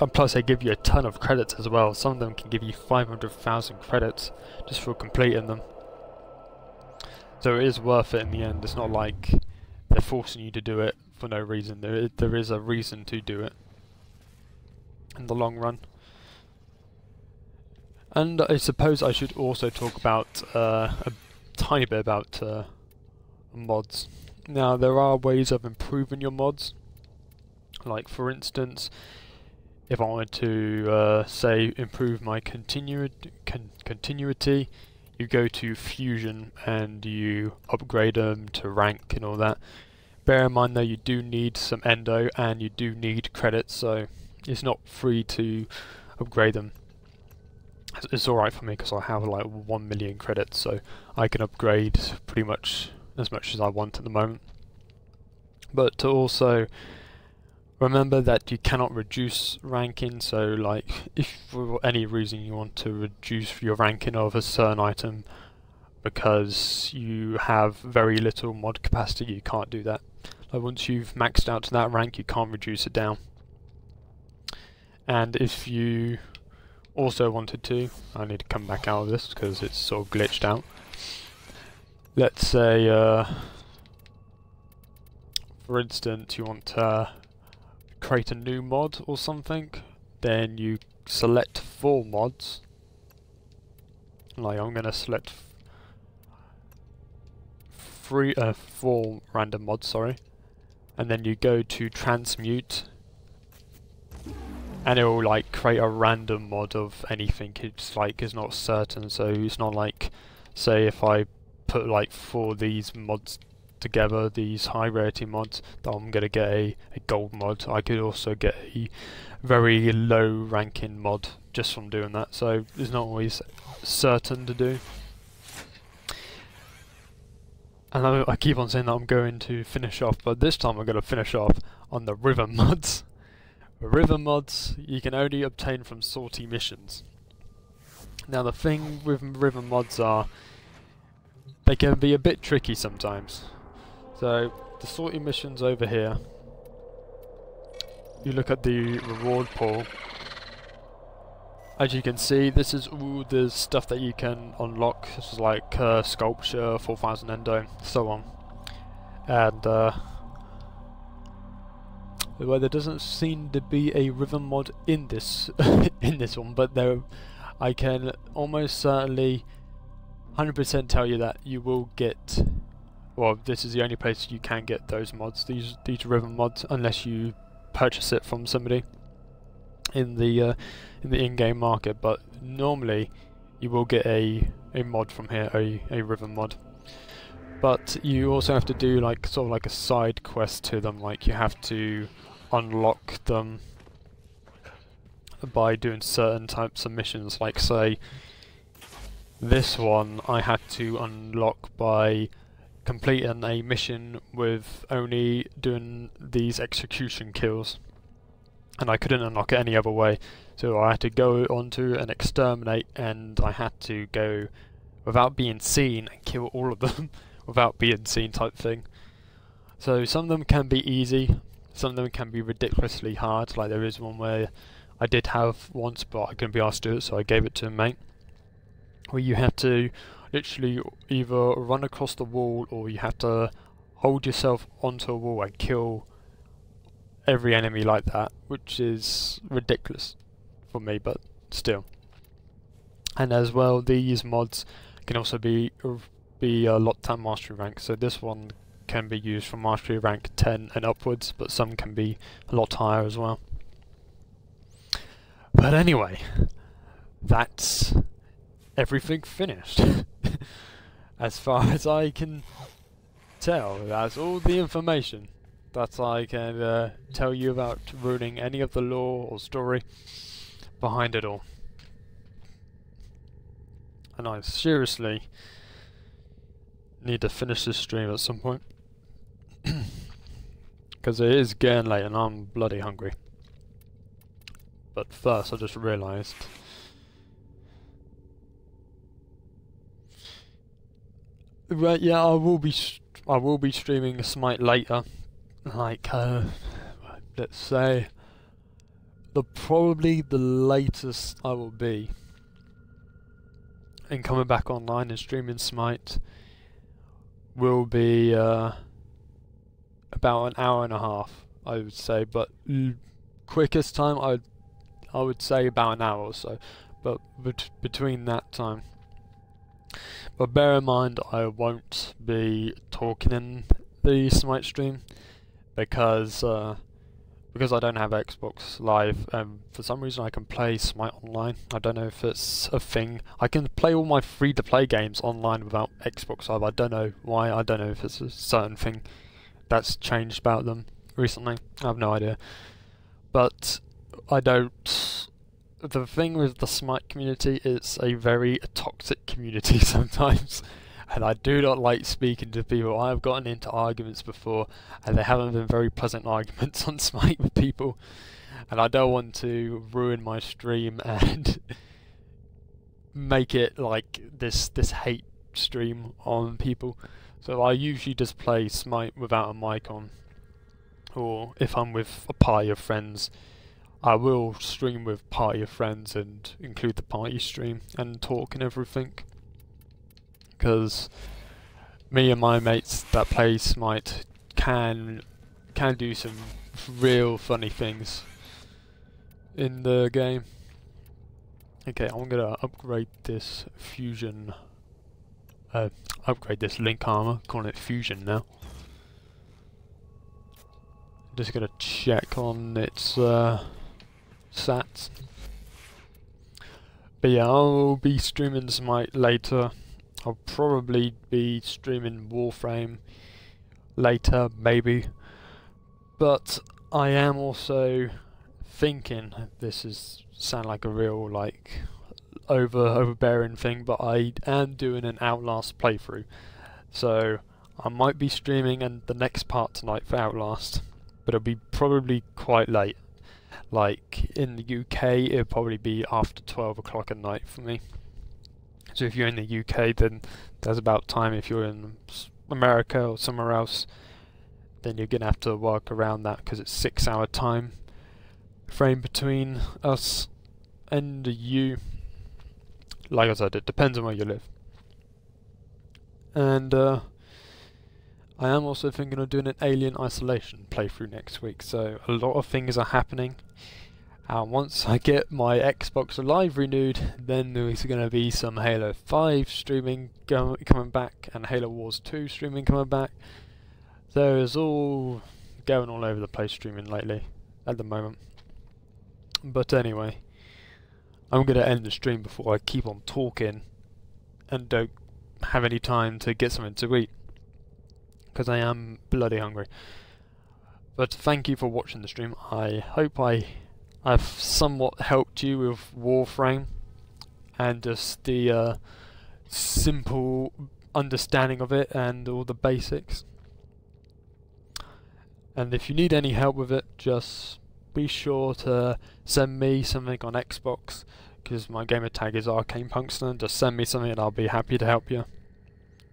And plus they give you a ton of credits as well. Some of them can give you 500,000 credits just for completing them. So it is worth it in the end. It's not like they're forcing you to do it for no reason. There is a reason to do it in the long run. And I suppose I should also talk about a tiny bit about mods. Now, there are ways of improving your mods. Like, for instance, if I wanted to say improve my continuity, you go to Fusion and you upgrade them to rank and all that. Bear in mind though, you do need some endo and you do need credits, so it's not free to upgrade them. It's alright for me because I have like 1 million credits, so I can upgrade pretty much as I want at the moment. But to also remember that you cannot reduce ranking, so like if for any reason you want to reduce your ranking of a certain item because you have very little mod capacity, you can't do that. Like once you've maxed out to that rank, you can't reduce it down. And if you also wanted to, I need to come back out of this because it's sort of glitched out. Let's say, for instance, you want to create a new mod or something, then you select 4 mods. Like I'm going to select 4 random mods, sorry, and then you go to transmute. And it will like create a random mod of anything. It's like it's not certain, so it's not like, say if I put like 4 of these mods together, these high rarity mods, that I'm gonna get a gold mod. I could also get a very low ranking mod just from doing that. So it's not always certain to do. And I keep on saying that I'm going to finish off, but this time I'm gonna finish off on the river mods. River mods you can only obtain from sortie missions. Now the thing with river mods are, they can be a bit tricky sometimes. So the sortie missions over here, you look at the reward pool. As you can see, this is all the stuff that you can unlock. This is like sculpture, 4000 endo, so on. And well, there doesn't seem to be a river mod in this in this one, but there, I can almost certainly 100% tell you that you will get. Well, this is the only place you can get those mods, these river mods, unless you purchase it from somebody in the in-game market. But normally, you will get a mod from here, a river mod. But you also have to do like sort of like a side quest to them, like you have to unlock them by doing certain types of missions. Like say this one I had to unlock by completing a mission with only doing these execution kills, and I couldn't unlock it any other way, so I had to go onto and exterminate, and I had to go without being seen and kill all of them without being seen type thing. So some of them can be easy, some of them can be ridiculously hard. Like there is one where I did have once, but I couldn't be asked to do it, so I gave it to a mate. Where you have to literally either run across the wall, or you have to hold yourself onto a wall and kill every enemy like that, which is ridiculous for me, but still. And as well, these mods can also be locked at mastery rank, so this one can be used from mastery rank 10 and upwards, but some can be a lot higher as well. But anyway, that's everything finished. As far as I can tell, that's all the information that I can tell you about ruining any of the lore or story behind it all. And I seriously need to finish this stream at some point. Because it is getting late and I'm bloody hungry. But first I just realised right, yeah, I will be streaming Smite later. Like let's say probably the latest I will be in coming back online and streaming Smite will be about an hour and a half, I would say, but quickest time I would say about an hour or so, but between that time. But bear in mind, I won't be talking in the Smite stream because I don't have Xbox Live, and for some reason I can play Smite online. I don't know if it's a thing. I can play all my free-to-play games online without Xbox Live. I don't know why. I don't know if it's a certain thing that's changed about them recently. I have no idea. But I don't... The thing with the Smite community, it's a very toxic community sometimes. And I do not like speaking to people. I have gotten into arguments before, and they haven't been very pleasant arguments on Smite with people. And I don't want to ruin my stream and make it like this hate stream on people. So I usually just play Smite without a mic on. Or if I'm with a party of friends, I will stream with party of friends and include the party stream and talk and everything. Because me and my mates that play Smite can do some real funny things in the game. Okay, I'm gonna upgrade this fusion, upgrade this link armor, calling it fusion now. Just gonna check on its stats. But yeah, I'll be streaming Smite later. I'll probably be streaming Warframe later, maybe. But I am also thinking, this is sound like a real like overbearing thing, but I am doing an Outlast playthrough. So I might be streaming and the next part tonight for Outlast, but it'll be probably quite late. Like in the UK, it'll probably be after 12 o'clock at night for me. So if you're in the UK, then there's about time. If you're in America or somewhere else, then you're gonna have to work around that because it's 6 hour time frame between us and you. Like I said, it depends on where you live. And I am also thinking of doing an Alien Isolation playthrough next week, so a lot of things are happening. And once I get my Xbox Live renewed, then there's going to be some Halo 5 streaming coming back, and Halo Wars 2 streaming coming back. So it's all going all over the place streaming lately, at the moment. But anyway, I'm going to end the stream before I keep on talking and don't have any time to get something to eat, because I am bloody hungry. But thank you for watching the stream. I hope I've somewhat helped you with Warframe and just the simple understanding of it and all the basics. And if you need any help with it, just be sure to send me something on Xbox, because my gamer tag is ArcanePunkster. Just send me something and I'll be happy to help you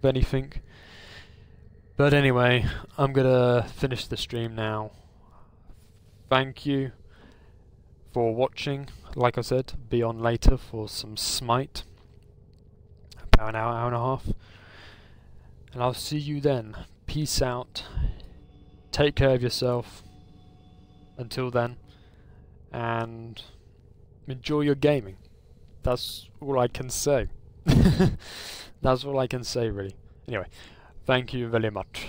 with anything. But anyway, I'm gonna finish the stream now. thank you for watching. Like I said, be on later for some Smite. About an hour, hour and a half. And I'll see you then. Peace out. Take care of yourself. Until then. And enjoy your gaming. That's all I can say. That's all I can say, really. Anyway, thank you very much.